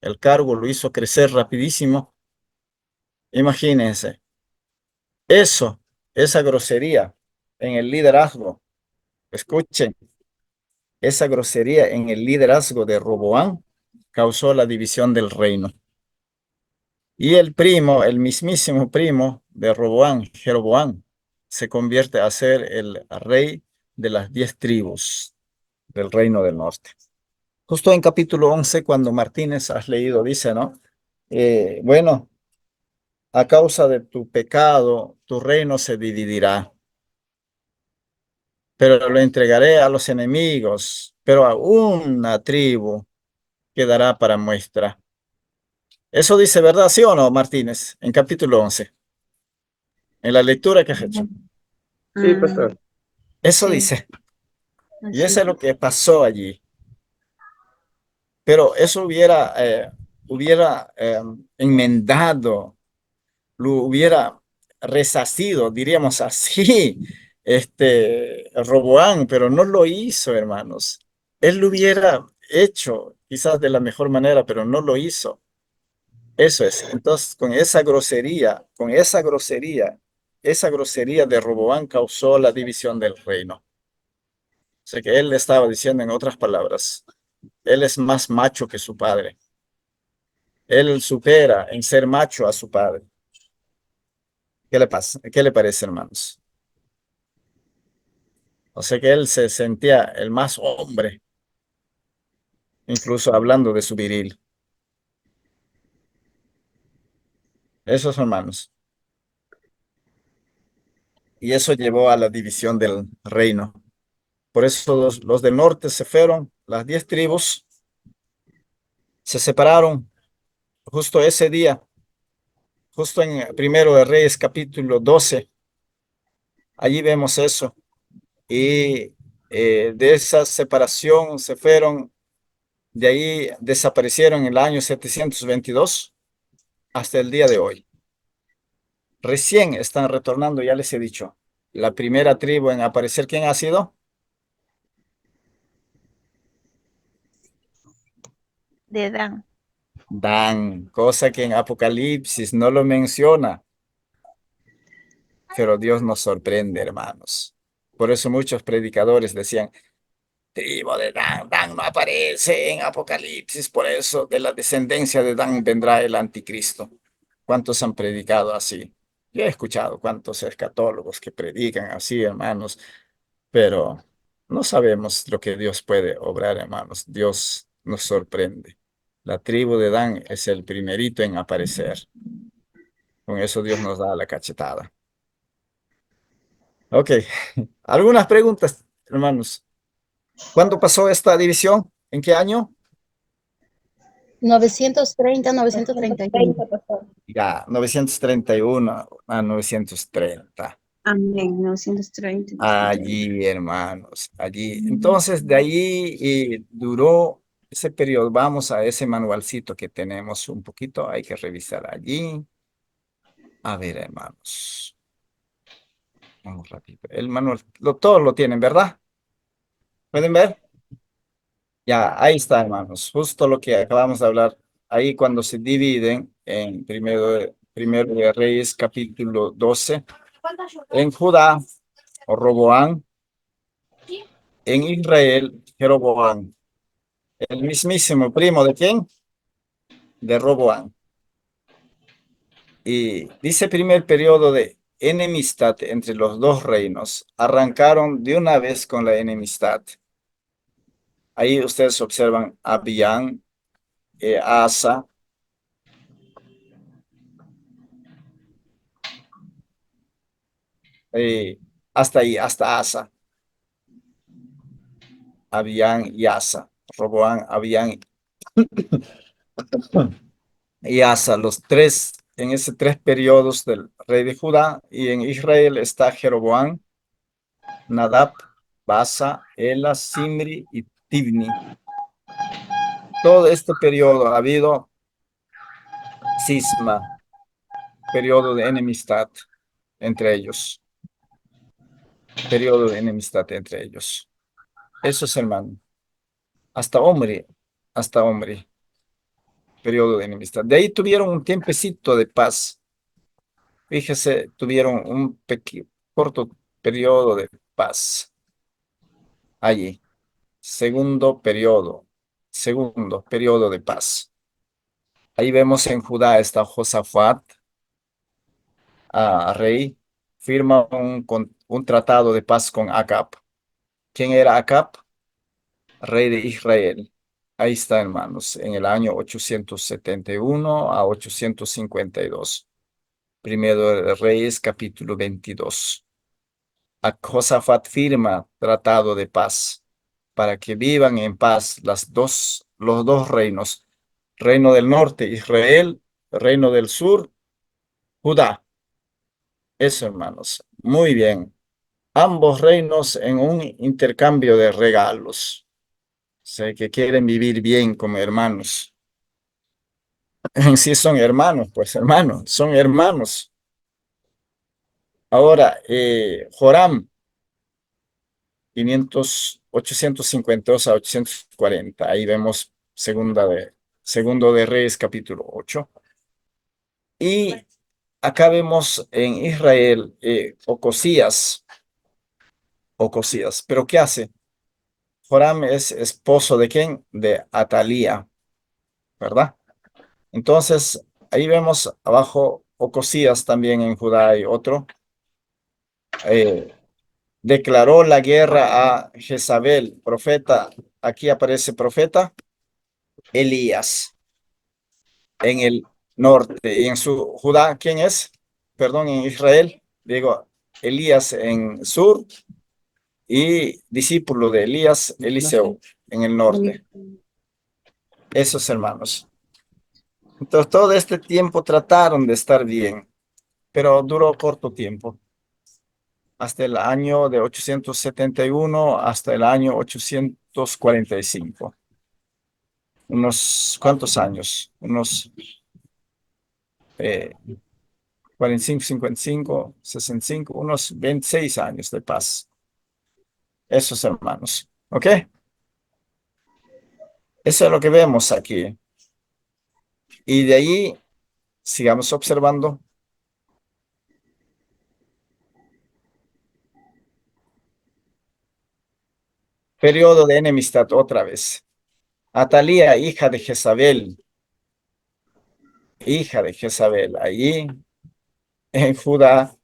el cargo lo hizo crecer rapidísimo. Imagínense, eso, esa grosería en el liderazgo, escuchen, esa grosería en el liderazgo de Roboán causó la división del reino. Y el primo, el mismísimo primo de Roboán, Jeroboán, se convierte a ser el rey de las 10 tribus del reino del norte. Justo en capítulo 11, cuando Martínez has leído, dice, ¿no? Bueno, a causa de tu pecado, tu reino se dividirá, pero lo entregaré a los enemigos, pero a una tribu quedará para muestra. Eso dice, ¿verdad? ¿Sí o no, Martínez? En capítulo 11, en la lectura que has hecho. Sí, pastor. Eso Sí, dice. Y así. eso es lo que pasó allí. Pero eso hubiera enmendado, lo hubiera resarcido, diríamos así, Roboán, pero no lo hizo, hermanos. Él lo hubiera hecho, quizás de la mejor manera, pero no lo hizo. Eso es. Entonces, esa grosería de Roboán causó la división del reino. O sea que él le estaba diciendo en otras palabras, él es más macho que su padre. Él supera en ser macho a su padre. ¿Qué le pasa? ¿Qué le parece, hermanos? O sea que él se sentía el más hombre, incluso hablando de su viril. Esos hermanos. Y eso llevó a la división del reino. Por eso los del norte se fueron, las 10 tribus se separaron justo ese día, justo en Primero de Reyes capítulo 12. Allí vemos eso. Y de esa separación se fueron, de ahí desaparecieron en el año 722 hasta el día de hoy. Recién están retornando, ya les he dicho. La primera tribu en aparecer, ¿quién ha sido? De Dan. Dan, cosa que en Apocalipsis no lo menciona, pero Dios nos sorprende, hermanos. Por eso muchos predicadores decían, tribu de Dan, Dan no aparece en Apocalipsis, por eso de la descendencia de Dan vendrá el anticristo. ¿Cuántos han predicado así? Yo he escuchado cuántos escatólogos que predican así, hermanos, pero No sabemos lo que Dios puede obrar, hermanos. Dios nos sorprende. La tribu de Dan es el primerito en aparecer. Con eso Dios nos da la cachetada. Ok, algunas preguntas, hermanos. ¿Cuándo pasó esta división? ¿En qué año? 930, 931. Ya, 931 a 930. Amén, 930. Allí, hermanos, allí. Entonces, de allí duró ese periodo. Vamos a ese manualcito que tenemos un poquito. Hay que revisar allí. A ver, hermanos. Vamos rápido. El manual, todos lo tienen, ¿verdad? ¿Pueden ver? Ya, ahí está, hermanos. Justo lo que acabamos de hablar. Ahí cuando se dividen en primero de Reyes, capítulo 12, en Judá, o Roboán, en Israel, Jeroboán. El mismísimo primo de quién? De Roboán. Y dice primer periodo de enemistad entre los dos reinos. Arrancaron de una vez con la enemistad. Ahí ustedes observan a Abiyán, a Asa, hasta ahí, hasta Asa, Abiyán y Asa. Roboán, Abiyán y Asa, los tres, en esos tres periodos del rey de Judá. Y en Israel está Jeroboán, Nadab, Basa, Ela, Simri y Tibni. Todo este periodo ha habido cisma, periodo de enemistad entre ellos, periodo de enemistad entre ellos. Eso es, hermano. Hasta hombre, hasta hombre, periodo de enemistad. De ahí tuvieron un tiempecito de paz. Fíjese, tuvieron un corto periodo de paz allí. Segundo periodo de paz. Ahí vemos en Judá está Josafat, rey, firma un tratado de paz con Acab. ¿Quién era Acab? Rey de Israel. Ahí está, hermanos, en el año 871 a 852. Primero de Reyes, capítulo 22. Josafat firma tratado de paz para que vivan en paz los dos reinos. Reino del norte, Israel; reino del sur, Judá. Eso, hermanos. Muy bien. Ambos reinos en un intercambio de regalos. Sé que quieren vivir bien como hermanos. En sí son hermanos, pues hermanos, son hermanos. Ahora, Joram, 852 a 840. Ahí vemos segundo de Reyes, capítulo 8. Y acá vemos en Israel, Ocosías. ¿Pero qué hace? Joram es esposo ¿de quién? De Atalía, ¿verdad? Entonces, ahí vemos abajo Ocosías también en Judá hay otro. Declaró la guerra a Jezabel, profeta. Aquí aparece profeta Elías en el norte. Y en su Judá, ¿quién es? Perdón, en Israel, digo, Elías en sur y discípulo de Elías, Eliseo en el norte. Esos hermanos. Entonces, todo este tiempo trataron de estar bien, pero duró corto tiempo. Hasta el año de 871 hasta el año 845. Unos cuantos años, unos 45, 55, 65, unos 26 años de paz. Esos hermanos. ¿Ok? Eso es lo que vemos aquí. Y de ahí, sigamos observando. Periodo de enemistad otra vez. Atalía, hija de Jezabel, allí en Judá,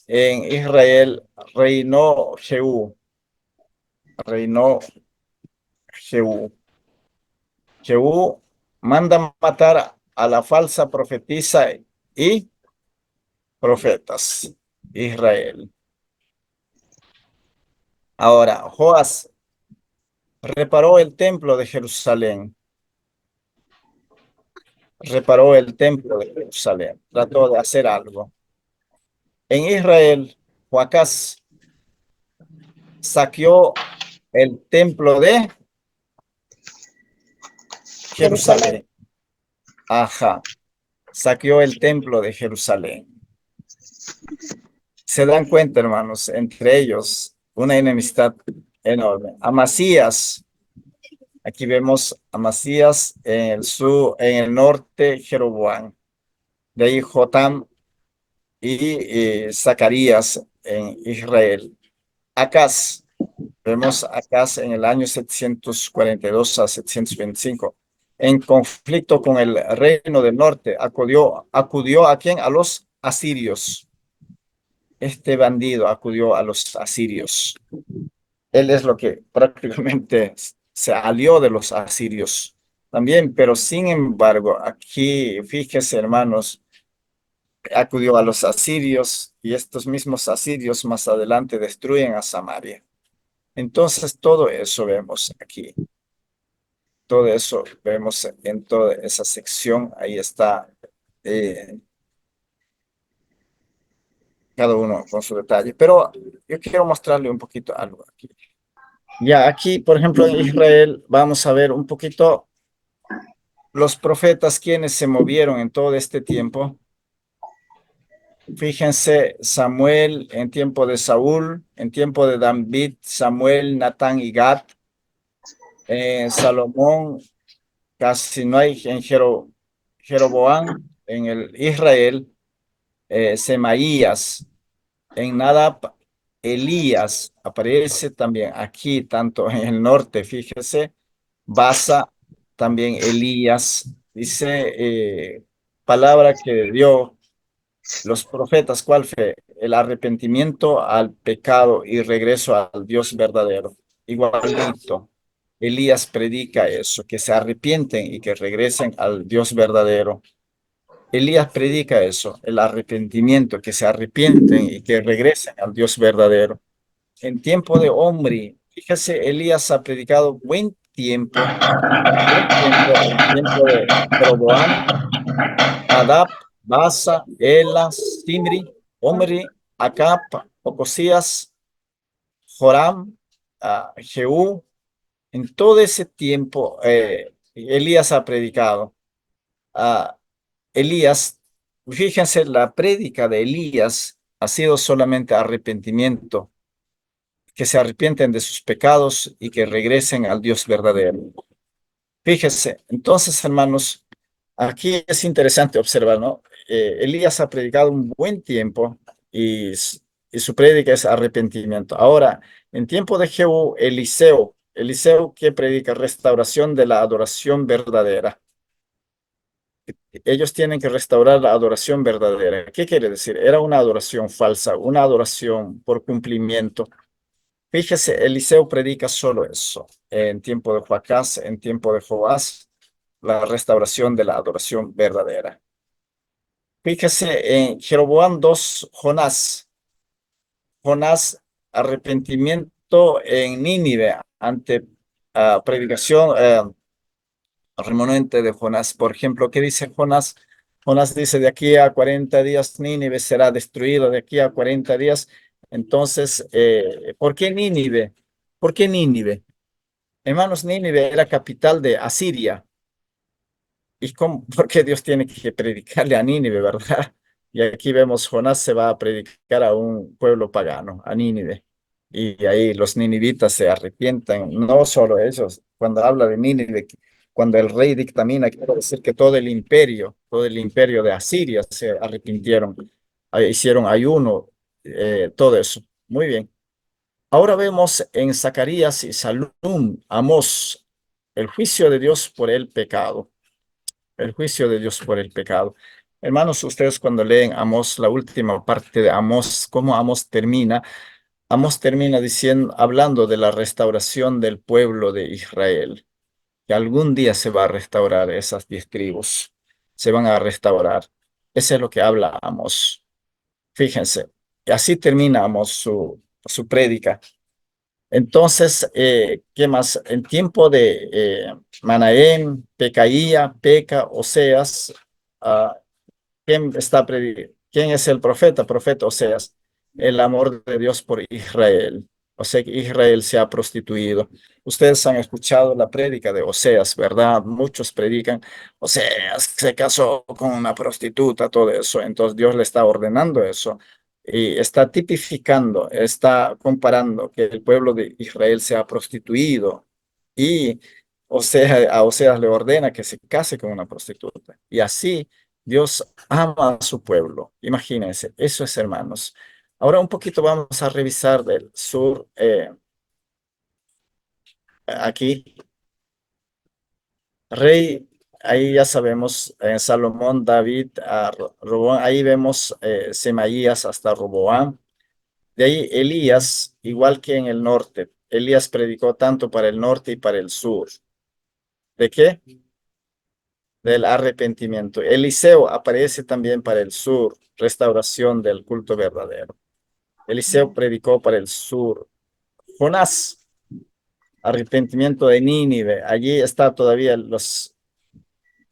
en Israel, reinó Jehú. reinó Jehú. Jehú manda matar a la falsa profetisa y profetas, Israel. Ahora, Joás reparó el templo de Jerusalén. Reparó el templo de Jerusalén. Trató de hacer algo. En Israel, Joacás saqueó el templo de Jerusalén. Ajá. Saqueó el templo de Jerusalén. Se dan cuenta, hermanos, entre ellos una enemistad enorme. Amasías, aquí vemos Amasías en el sur, en el norte, Jeroboam. De ahí Jotam y Zacarías en Israel. Acaz, vemos Acaz en el año 742 a 725. En conflicto con el reino del norte, acudió ¿a quién? A los asirios. Este bandido acudió a los asirios. Él es lo que prácticamente se alió de los asirios también, pero sin embargo, aquí, fíjese, hermanos, acudió a los asirios y estos mismos asirios más adelante destruyen a Samaria. Entonces, todo eso vemos aquí. Todo eso vemos en toda esa sección. Ahí está cada uno con su detalle. Pero yo quiero mostrarle un poquito algo aquí. Ya aquí, por ejemplo, en Israel, vamos a ver un poquito los profetas quienes se movieron en todo este tiempo. Fíjense, Samuel en tiempo de Saúl, en tiempo de David, Samuel, Natán y Gad. Salomón, casi no hay en Jeroboam, en el Israel, Semaías, en Nadab, Elías, aparece también aquí, tanto en el norte, fíjese, Basa, también Elías, dice palabra que dio los profetas, ¿cuál fue? El arrepentimiento al pecado y regreso al Dios verdadero. Igualito, Elías predica eso, que se arrepienten y que regresen al Dios verdadero. Elías predica eso, el arrepentimiento, que se arrepienten y que regresen al Dios verdadero. En tiempo de Omri, fíjese, Elías ha predicado buen tiempo, en tiempo de Jeroboam, Adab, Basa, Elas, Simri, Omri, Acab, Ocosías, Joram, Jehú. En todo ese tiempo, Elías ha predicado. Elías, fíjense, la prédica de Elías ha sido solamente arrepentimiento, que se arrepienten de sus pecados y que regresen al Dios verdadero. Fíjese, entonces, hermanos, aquí es interesante observar, ¿no? Elías ha predicado un buen tiempo y su prédica es arrepentimiento. Ahora, en tiempo de Jehú, Eliseo que predica restauración de la adoración verdadera. Ellos tienen que restaurar la adoración verdadera. ¿Qué quiere decir? Era una adoración falsa, una adoración por cumplimiento. Fíjese, Eliseo predica solo eso. En tiempo de Joacás, en tiempo de Joás, la restauración de la adoración verdadera. Fíjese en Jeroboam 2, Jonás, arrepentimiento en Nínive ante predicación remanente de Jonás. Por ejemplo, ¿qué dice Jonás? Jonás dice, de aquí a 40 días Nínive será destruido, de aquí a 40 días. Entonces, ¿por qué Nínive? ¿Por qué Nínive? Hermanos, Nínive era capital de Asiria. ¿Y cómo? ¿Por qué Dios tiene que predicarle a Nínive, verdad? Y aquí vemos, Jonás se va a predicar a un pueblo pagano, a Nínive. Y ahí los ninivitas se arrepientan, no solo ellos. Cuando habla de Nínive, cuando el rey dictamina, quiere decir que todo el imperio de Asiria se arrepintieron, hicieron ayuno, todo eso. Muy bien. Ahora vemos en Zacarías y Salum, Amós, el juicio de Dios por el pecado. El juicio de Dios por el pecado. Hermanos, ustedes cuando leen Amós, la última parte de Amós, cómo Amós termina, Amós termina diciendo, hablando de la restauración del pueblo de Israel, que algún día se va a restaurar esas 10 tribus, se van a restaurar. Eso es lo que habla Amós. Fíjense, y así terminamos su prédica. Entonces, ¿qué más? En tiempo de Manahem, Pecaía, Peca, Oseas, ah, ¿quién es el profeta? Profeta Oseas, el amor de Dios por Israel. O sea que Israel se ha prostituido. Ustedes han escuchado la prédica de Oseas, ¿verdad? Muchos predican, Oseas se casó con una prostituta, todo eso. Entonces Dios le está ordenando eso y está tipificando, está comparando que el pueblo de Israel se ha prostituido y a Oseas le ordena que se case con una prostituta. Y así Dios ama a su pueblo. Imagínense, eso es, hermanos. Ahora un poquito vamos a revisar del sur, aquí, rey, ahí ya sabemos, Salomón, David, Roboam, ahí vemos Semaías hasta Roboam. De ahí Elías, igual que en el norte, Elías predicó tanto para el norte y para el sur. ¿De qué? Del arrepentimiento. Eliseo aparece también para el sur, restauración del culto verdadero. Eliseo predicó para el sur. Jonás, arrepentimiento de Nínive. Allí está todavía los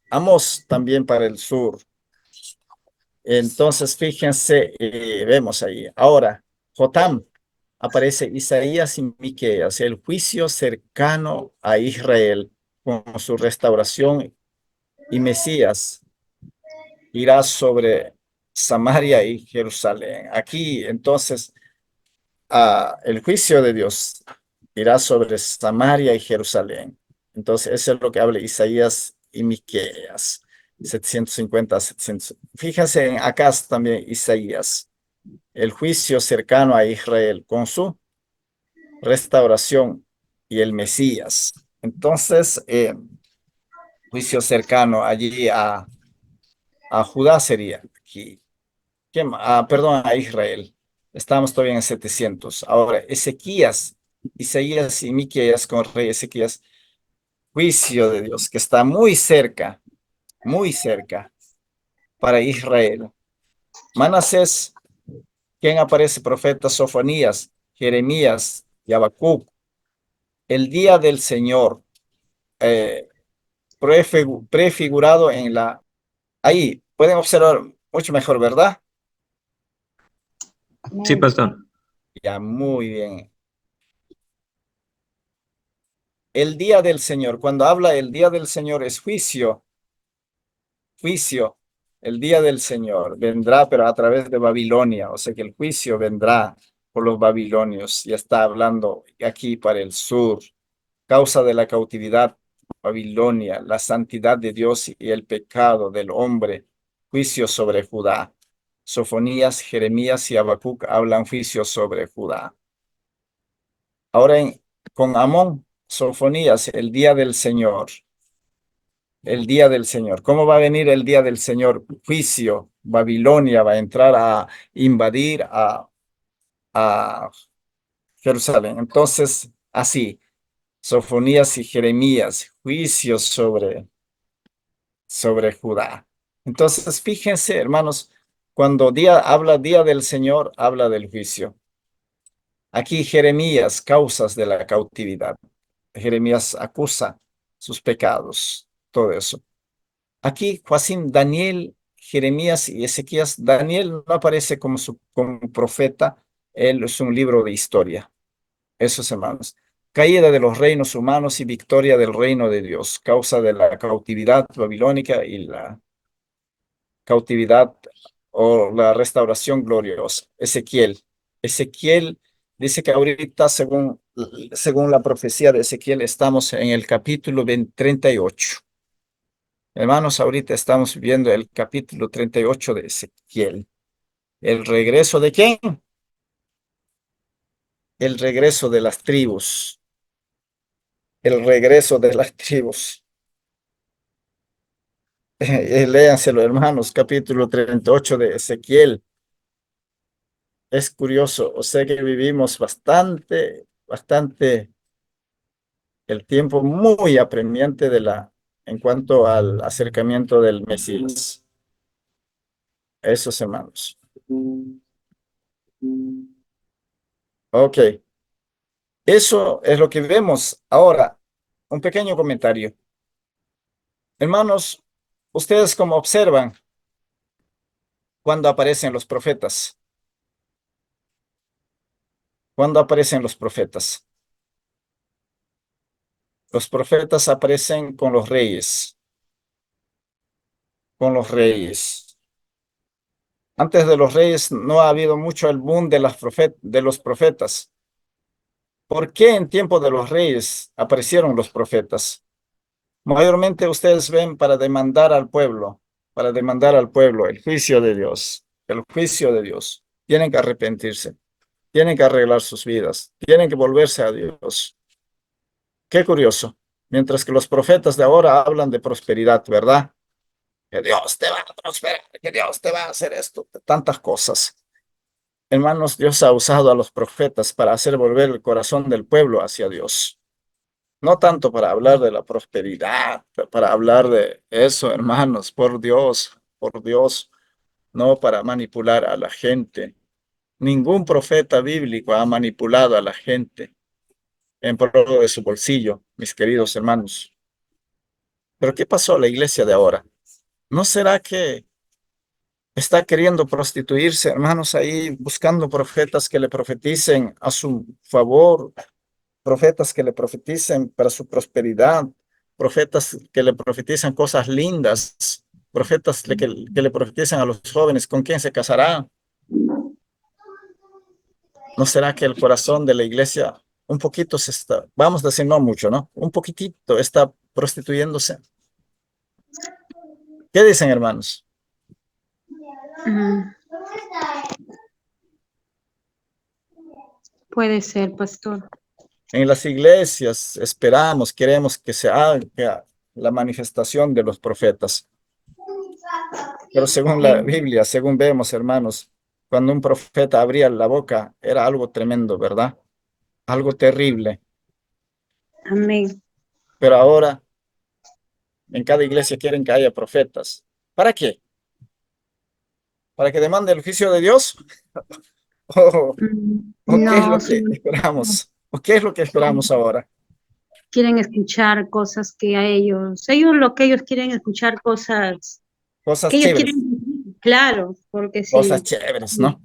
Amós también para el sur. Entonces, fíjense, vemos ahí. Ahora, Jotam, aparece Isaías y Miqueas, el juicio cercano a Israel con su restauración y Mesías irá sobre Samaria y Jerusalén. Aquí, entonces, el juicio de Dios irá sobre Samaria y Jerusalén. Entonces, eso es lo que habla Isaías y Miqueas, 750 700. Fíjense en Acaz también Isaías, el juicio cercano a Israel con su restauración y el Mesías. Entonces, juicio cercano allí a Judá sería aquí. Perdón, a Israel. Estamos todavía en 700. Ahora, Ezequías, Isaías y Miqueas con el rey Ezequías, juicio de Dios que está muy cerca para Israel. Manasés, ¿quién aparece? Profeta Sofonías, Jeremías y Habacuc. El día del Señor, eh, prefigurado en ahí, pueden observar mucho mejor, ¿verdad? Sí, pastor. Ya, muy bien. El día del Señor, cuando habla el día del Señor es juicio, juicio. El día del Señor vendrá, pero a través de Babilonia, o sea que el juicio vendrá por los babilonios. Y está hablando aquí para el sur, causa de la cautividad, Babilonia, la santidad de Dios y el pecado del hombre, juicio sobre Judá. Sofonías, Jeremías y Habacuc hablan juicio sobre Judá. Ahora con Amón, Sofonías, el día del Señor. El día del Señor. ¿Cómo va a venir el día del Señor? Juicio. Babilonia va a entrar a invadir a Jerusalén. Entonces, así, Sofonías y Jeremías, juicio sobre Judá. Entonces, fíjense, hermanos, cuando habla día del Señor, habla del juicio. Aquí Jeremías, causas de la cautividad. Jeremías acusa sus pecados, todo eso. Aquí Joacim, Daniel, Jeremías y Ezequías. Daniel no aparece como profeta, él es un libro de historia. Esos hermanos. Caída de los reinos humanos y victoria del reino de Dios, causa de la cautividad babilónica y la cautividad o la restauración gloriosa. Ezequiel dice que ahorita, según la profecía de Ezequiel, estamos en el capítulo 38. Hermanos, ahorita estamos viendo el capítulo 38 de Ezequiel. ¿El regreso de quién? El regreso de las tribus. El regreso de las tribus. Léanselo, hermanos, capítulo 38 de Ezequiel. Es curioso, o sea que vivimos bastante el tiempo muy apremiante en cuanto al acercamiento del Mesías. Esos hermanos. Ok, eso es lo que vemos. Ahora, un pequeño comentario. Hermanos, ustedes como observan cuando aparecen los profetas. ¿Cuándo aparecen los profetas? Los profetas aparecen con los reyes. Con los reyes. Antes de los reyes no ha habido mucho el boom de los profetas. ¿Por qué en tiempo de los reyes aparecieron los profetas? Mayormente ustedes ven para demandar al pueblo el juicio de Dios, el juicio de Dios. Tienen que arrepentirse, tienen que arreglar sus vidas, tienen que volverse a Dios. Qué curioso. Mientras que los profetas de ahora hablan de prosperidad, ¿verdad? Que Dios te va a prosperar, que Dios te va a hacer esto, tantas cosas. Hermanos, Dios ha usado a los profetas para hacer volver el corazón del pueblo hacia Dios. No tanto para hablar de la prosperidad, para hablar de eso, hermanos, por Dios, no para manipular a la gente. Ningún profeta bíblico ha manipulado a la gente en pro de su bolsillo, mis queridos hermanos. Pero ¿qué pasó a la iglesia de ahora? ¿No será que está queriendo prostituirse, hermanos, ahí buscando profetas que le profeticen a su favor, profetas que le profeticen para su prosperidad, profetas que le profetizan cosas lindas, profetas que le profetizan a los jóvenes con quién se casará? ¿No será que el corazón de la iglesia un poquito se está, vamos a decir no mucho, ¿no? Un poquitito está prostituyéndose? ¿Qué dicen, hermanos? Mm, puede ser, pastor. En las iglesias esperamos, queremos que se haga la manifestación de los profetas. Pero según la Biblia, según vemos, hermanos, cuando un profeta abría la boca, era algo tremendo, ¿verdad? Algo terrible. Amén. Pero ahora en cada iglesia quieren que haya profetas. ¿Para qué? ¿Para que demande el juicio de Dios? ¿O, o qué es No, lo que solo esperamos? ¿O qué es lo que esperamos ahora? quieren escuchar cosas que a ellos lo que ellos quieren escuchar cosas que Cosas ellos chéveres, quieren, claro, porque cosas chéveres, ¿no?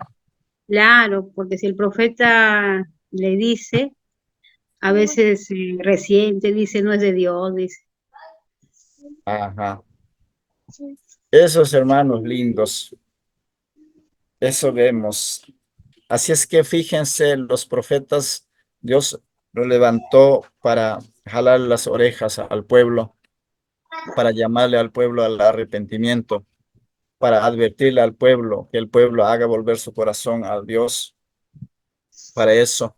claro, porque si el profeta le dice, a veces reciente dice no es de Dios, dice. Ajá. Esos hermanos lindos, eso vemos. Así es que fíjense, los profetas, Dios lo levantó para jalar las orejas al pueblo, para llamarle al pueblo al arrepentimiento, para advertirle al pueblo que el pueblo haga volver su corazón a Dios, para eso.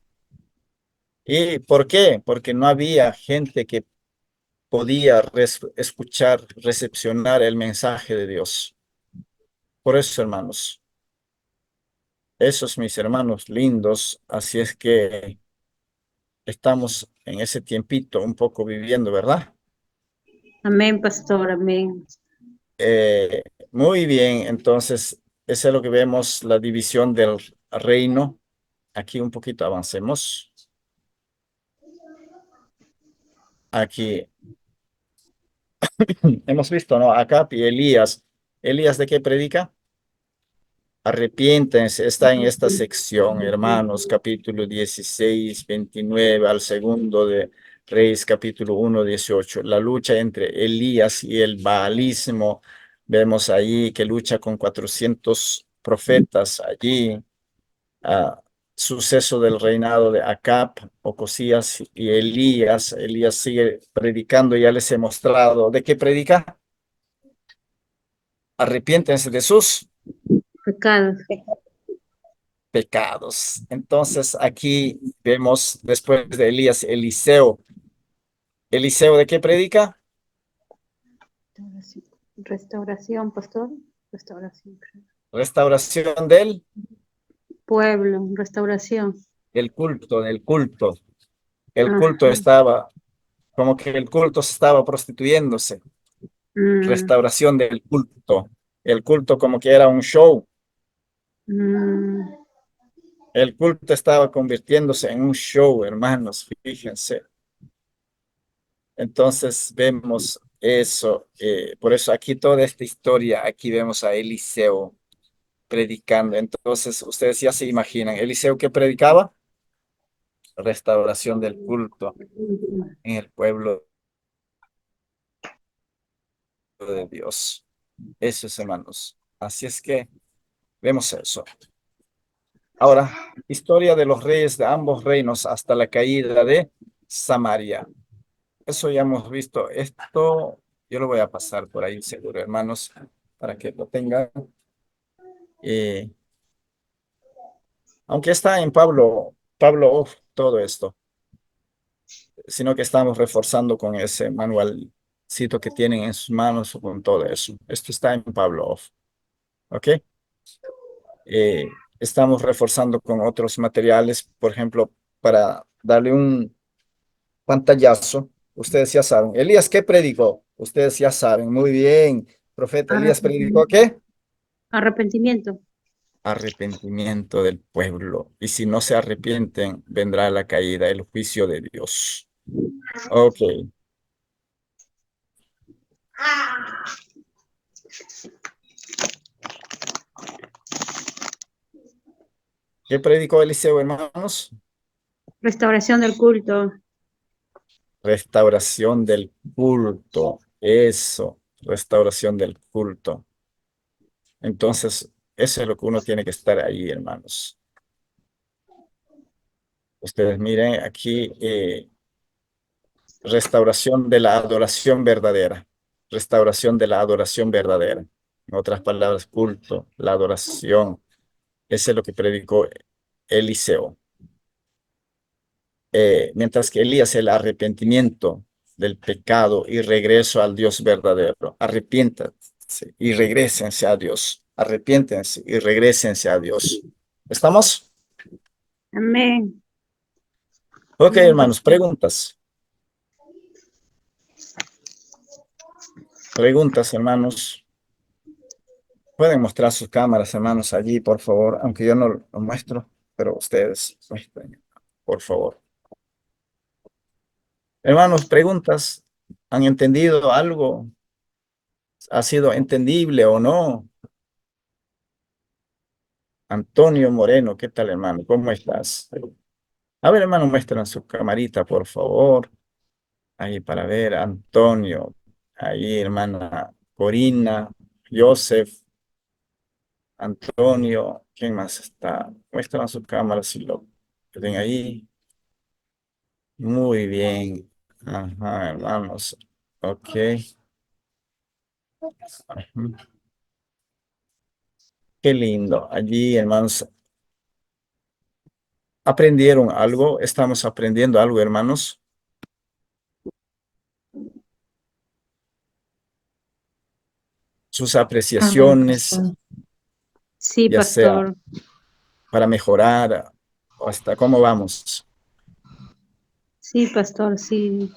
¿Y por qué? Porque no había gente que podía escuchar, recepcionar el mensaje de Dios. Por eso, hermanos, esos mis hermanos lindos, así es que estamos en ese tiempito un poco viviendo, ¿verdad? Amén, pastor, amén. Eh, Muy bien, entonces, eso es lo que vemos, la división del reino. Aquí un poquito avancemos. Aquí hemos visto, ¿no? Acá y Elías. ¿Elías de qué predica? Arrepiéntense, está en esta sección, hermanos, capítulo 16, 29, al segundo de Reyes, capítulo 1, 18. La lucha entre Elías y el baalismo. Vemos ahí que lucha con 400 profetas allí. Suceso del reinado de Acab, Ocosías y Elías. Elías sigue predicando, ya les he mostrado. ¿De qué predica? Arrepiéntense de sus Pecados. pecados. Entonces aquí vemos después de Elías, Eliseo. ¿Eliseo de qué predica? Restauración, pastor. Restauración. Restauración del pueblo, restauración. El culto, el culto. El Ajá. culto estaba, como que el culto se estaba prostituyéndose. Mm, Restauración del culto. El culto como que era un show. mm. El culto estaba convirtiéndose en un show, hermanos, fíjense. Entonces vemos eso. Por eso aquí toda esta historia, aquí vemos a Eliseo predicando. Entonces ustedes ya se imaginan, Eliseo que predicaba, restauración del culto en el pueblo de Dios. Eso es, hermanos. Así es que vemos eso. Ahora, historia de los reyes de ambos reinos hasta la caída de Samaria. Eso ya hemos visto. Esto yo lo voy a pasar por ahí seguro, hermanos, para que lo tengan. Eh, aunque está en Pablo, todo esto, sino que estamos reforzando con ese manualcito que tienen en sus manos o con todo eso. Esto está en Pablo, ¿ok? Estamos reforzando con otros materiales, por ejemplo, para darle un pantallazo. Ustedes ya saben. Elías, ¿qué predicó? Ustedes ya saben. Muy bien. Profeta Elías predicó Arrepentimiento. ¿qué? Arrepentimiento. Arrepentimiento del pueblo. Y si no se arrepienten, vendrá la caída, el juicio de Dios. Ok. ¿Qué predicó Eliseo, hermanos? Restauración del culto. Restauración del culto. Eso, restauración del culto. Entonces, eso es lo que uno tiene que estar ahí, hermanos. Ustedes miren aquí, restauración de la adoración verdadera. Restauración de la adoración verdadera. En otras palabras, culto, la adoración. Ese es lo que predicó Eliseo. Mientras que Elías, el arrepentimiento del pecado y regreso al Dios verdadero. Arrepiéntanse y regrésense a Dios. Arrepiéntense y regrésense a Dios. ¿Estamos? Amén. Ok, Amén, hermanos, pastor. preguntas. Preguntas, hermanos. Pueden mostrar sus cámaras, hermanos, allí, por favor, aunque yo no lo muestro, pero ustedes muestren, por favor. Hermanos, preguntas. ¿Han entendido algo? ¿Ha sido entendible o no? Antonio Moreno, ¿qué tal, hermano? ¿Cómo estás? A ver, hermano, muestran su camarita, por favor. Ahí para ver, Antonio. Ahí, hermana Corina, Joseph, Antonio. ¿Quién más está? Muestran su cámara si lo ven ahí. Muy bien. Ajá, hermanos. Ok. Ujú. Qué lindo. Allí, hermanos, ¿aprendieron algo? ¿Estamos aprendiendo algo, hermanos? Sus Amén, apreciaciones, pastor. Sí, ya sea pastor. para mejorar o hasta cómo vamos. Sí, pastor, sí.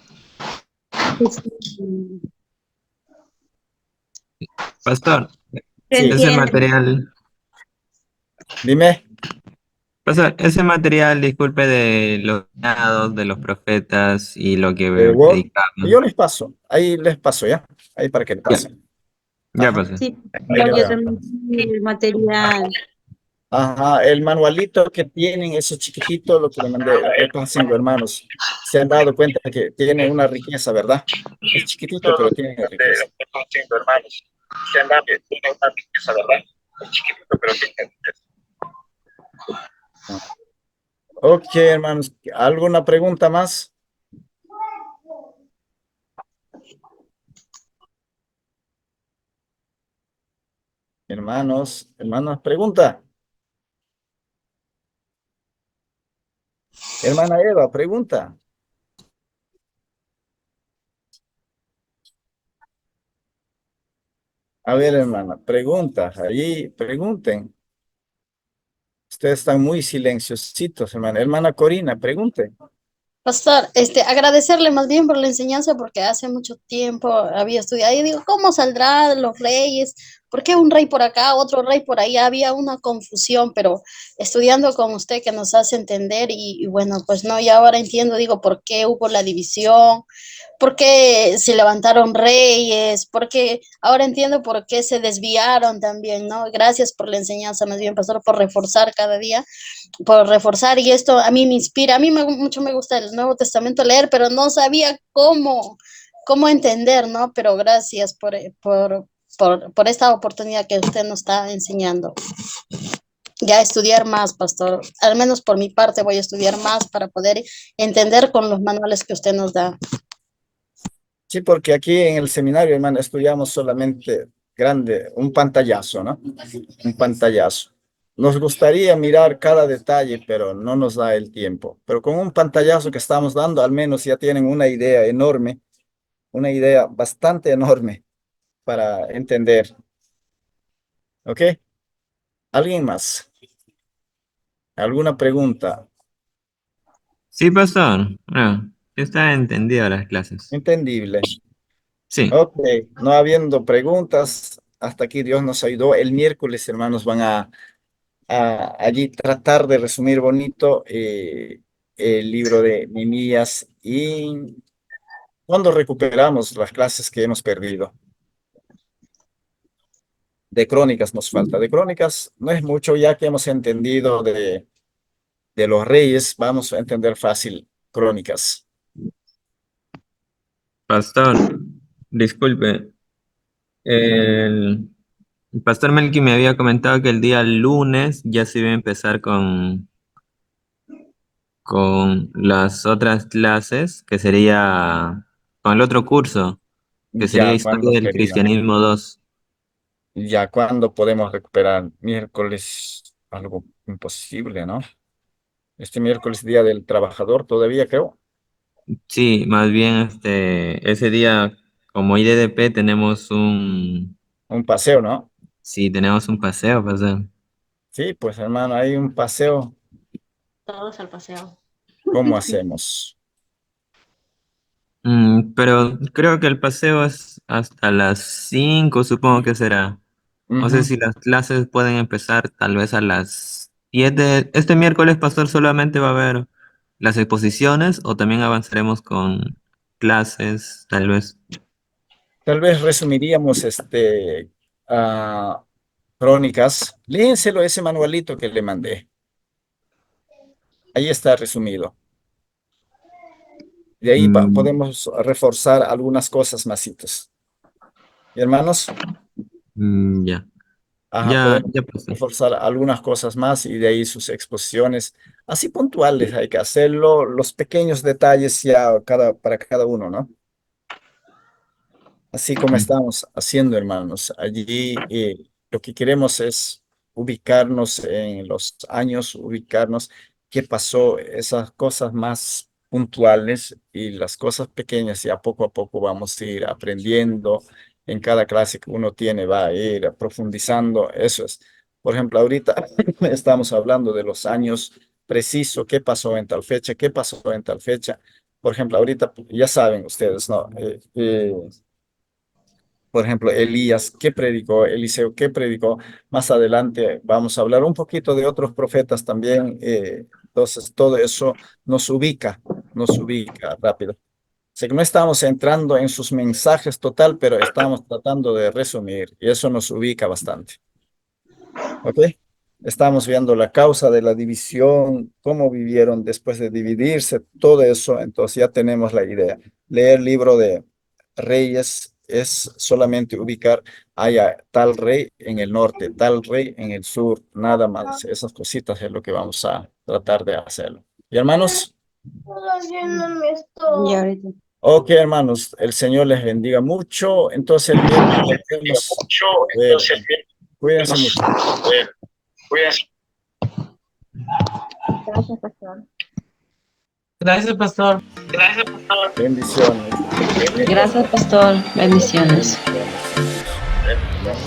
Sí. Pastor, Se Sí, ese entiende. material, dime. pastor, ese material, disculpe, de los llamados, de los profetas y lo que Word, yo predicaban. les paso. Ahí les paso, ¿ya? Ahí para que le Ya, pasen. ya Ajá. pasó. Sí, Ahí le pastor, voy yo a también vi el material. Ajá, el manualito que tienen, ese chiquitito, lo que le mandé, repásenlo, hermanos. Se han dado cuenta que tiene una riqueza, ¿verdad? Es chiquitito, pero tiene riqueza. Ah. Ok, hermanos, ¿alguna pregunta más? Hermanas, pregunta. Hermana Eva, pregunta. A ver, hermana, pregunta. Ahí, pregunten. Ustedes están muy silenciositos, hermana. Hermana Corina, pregunte. Pastor, agradecerle más bien por la enseñanza porque hace mucho tiempo había estudiado y digo, ¿cómo saldrán los reyes? ¿Por qué un rey por acá, otro rey por ahí? Había una confusión, pero estudiando con usted que nos hace entender y bueno, pues no, y ahora entiendo, digo, por qué hubo la división, por qué se levantaron reyes, porque ahora entiendo por qué se desviaron también, ¿no? Gracias por la enseñanza, más bien, pastor, por reforzar cada día, por reforzar, y esto a mí me inspira, a mí mucho me gusta el Nuevo Testamento leer, pero no sabía cómo entender, ¿no? Pero gracias por esta oportunidad que usted nos está enseñando. Ya estudiar más, pastor, al menos por mi parte voy a estudiar más para poder entender con los manuales que usted nos da. Sí, porque aquí en el seminario, hermano, estudiamos solamente un pantallazo, ¿no? Un pantallazo. Nos gustaría mirar cada detalle, pero no nos da el tiempo. Pero con un pantallazo que estamos dando, al menos ya tienen una idea enorme, una idea bastante enorme para entender. ¿Ok? ¿Alguien más? ¿Alguna pregunta? Sí, pastor. Bueno, está entendido las clases. Entendible. Sí. Ok, no habiendo preguntas, hasta aquí Dios nos ayudó. El miércoles, hermanos, van a allí tratar de resumir bonito el libro de Nehemías y cuando recuperamos las clases que hemos perdido. De Crónicas nos falta. De Crónicas no es mucho, ya que hemos entendido de los reyes, vamos a entender fácil Crónicas. Pastor, disculpe. El pastor Melqui me había comentado que el día lunes ya se iba a empezar con las otras clases, que sería con el otro curso, que sería Ya Historia cuando del quería, Cristianismo 2. ya cuando podemos recuperar miércoles, algo imposible, ¿no? Este miércoles, Día del Trabajador, todavía creo. Sí, más bien ese día, como IDDP, Un paseo, ¿no? sí, tenemos un paseo, pastor. Sí, pues hermano, hay un paseo. Todos al paseo. ¿Cómo hacemos? Pero creo que el paseo es hasta las 5, supongo que será. No sé Ujú. si las clases pueden empezar tal vez a las 7. Este miércoles, pastor, solamente va a haber las exposiciones o también avanzaremos con clases, tal vez. Tal vez resumiríamos Crónicas. Léenselo ese manualito que le mandé. Ahí está resumido. De ahí Mm, podemos reforzar algunas cosas masitas. ¿Y hermanos? ya, Ajá, ya, podemos ya, pastor. reforzar algunas cosas más y de ahí sus exposiciones. Así puntuales hay que hacerlo. Los pequeños detalles ya para cada uno, ¿no? Así como estamos haciendo, hermanos. Allí lo que queremos es ubicarnos en los años, ubicarnos qué pasó, esas cosas más puntuales y las cosas pequeñas, ya poco a poco vamos a ir aprendiendo. En cada clase que uno tiene va a ir profundizando. Eso es. Por ejemplo, ahorita estamos hablando de los años precisos, qué pasó en tal fecha, qué pasó en tal fecha. Por ejemplo, ahorita ya saben ustedes, ¿no? Por ejemplo, Elías, ¿qué predicó? Eliseo, ¿qué predicó? Más adelante vamos a hablar un poquito de otros profetas también. Entonces, todo eso nos ubica rápido. Sé que no estamos entrando en sus mensajes total, pero estamos tratando de resumir y eso nos ubica bastante. ¿Ok? Estamos viendo la causa de la división, cómo vivieron después de dividirse, todo eso, entonces ya tenemos la idea. Leer el libro de Reyes es solamente ubicar, haya tal rey en el norte, tal rey en el sur, nada más. Esas cositas es lo que vamos a tratar de hacerlo. ¿Y hermanos? Y ahorita. Ok, hermanos, el Señor les bendiga mucho. Entonces el miércoles nos vemos. Cuídense mucho. Gracias, pastor. Gracias, pastor. Bendiciones. Gracias, pastor. Bendiciones.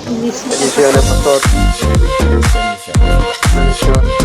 Bendiciones. Bendiciones, pastor. Bendiciones. Bendiciones.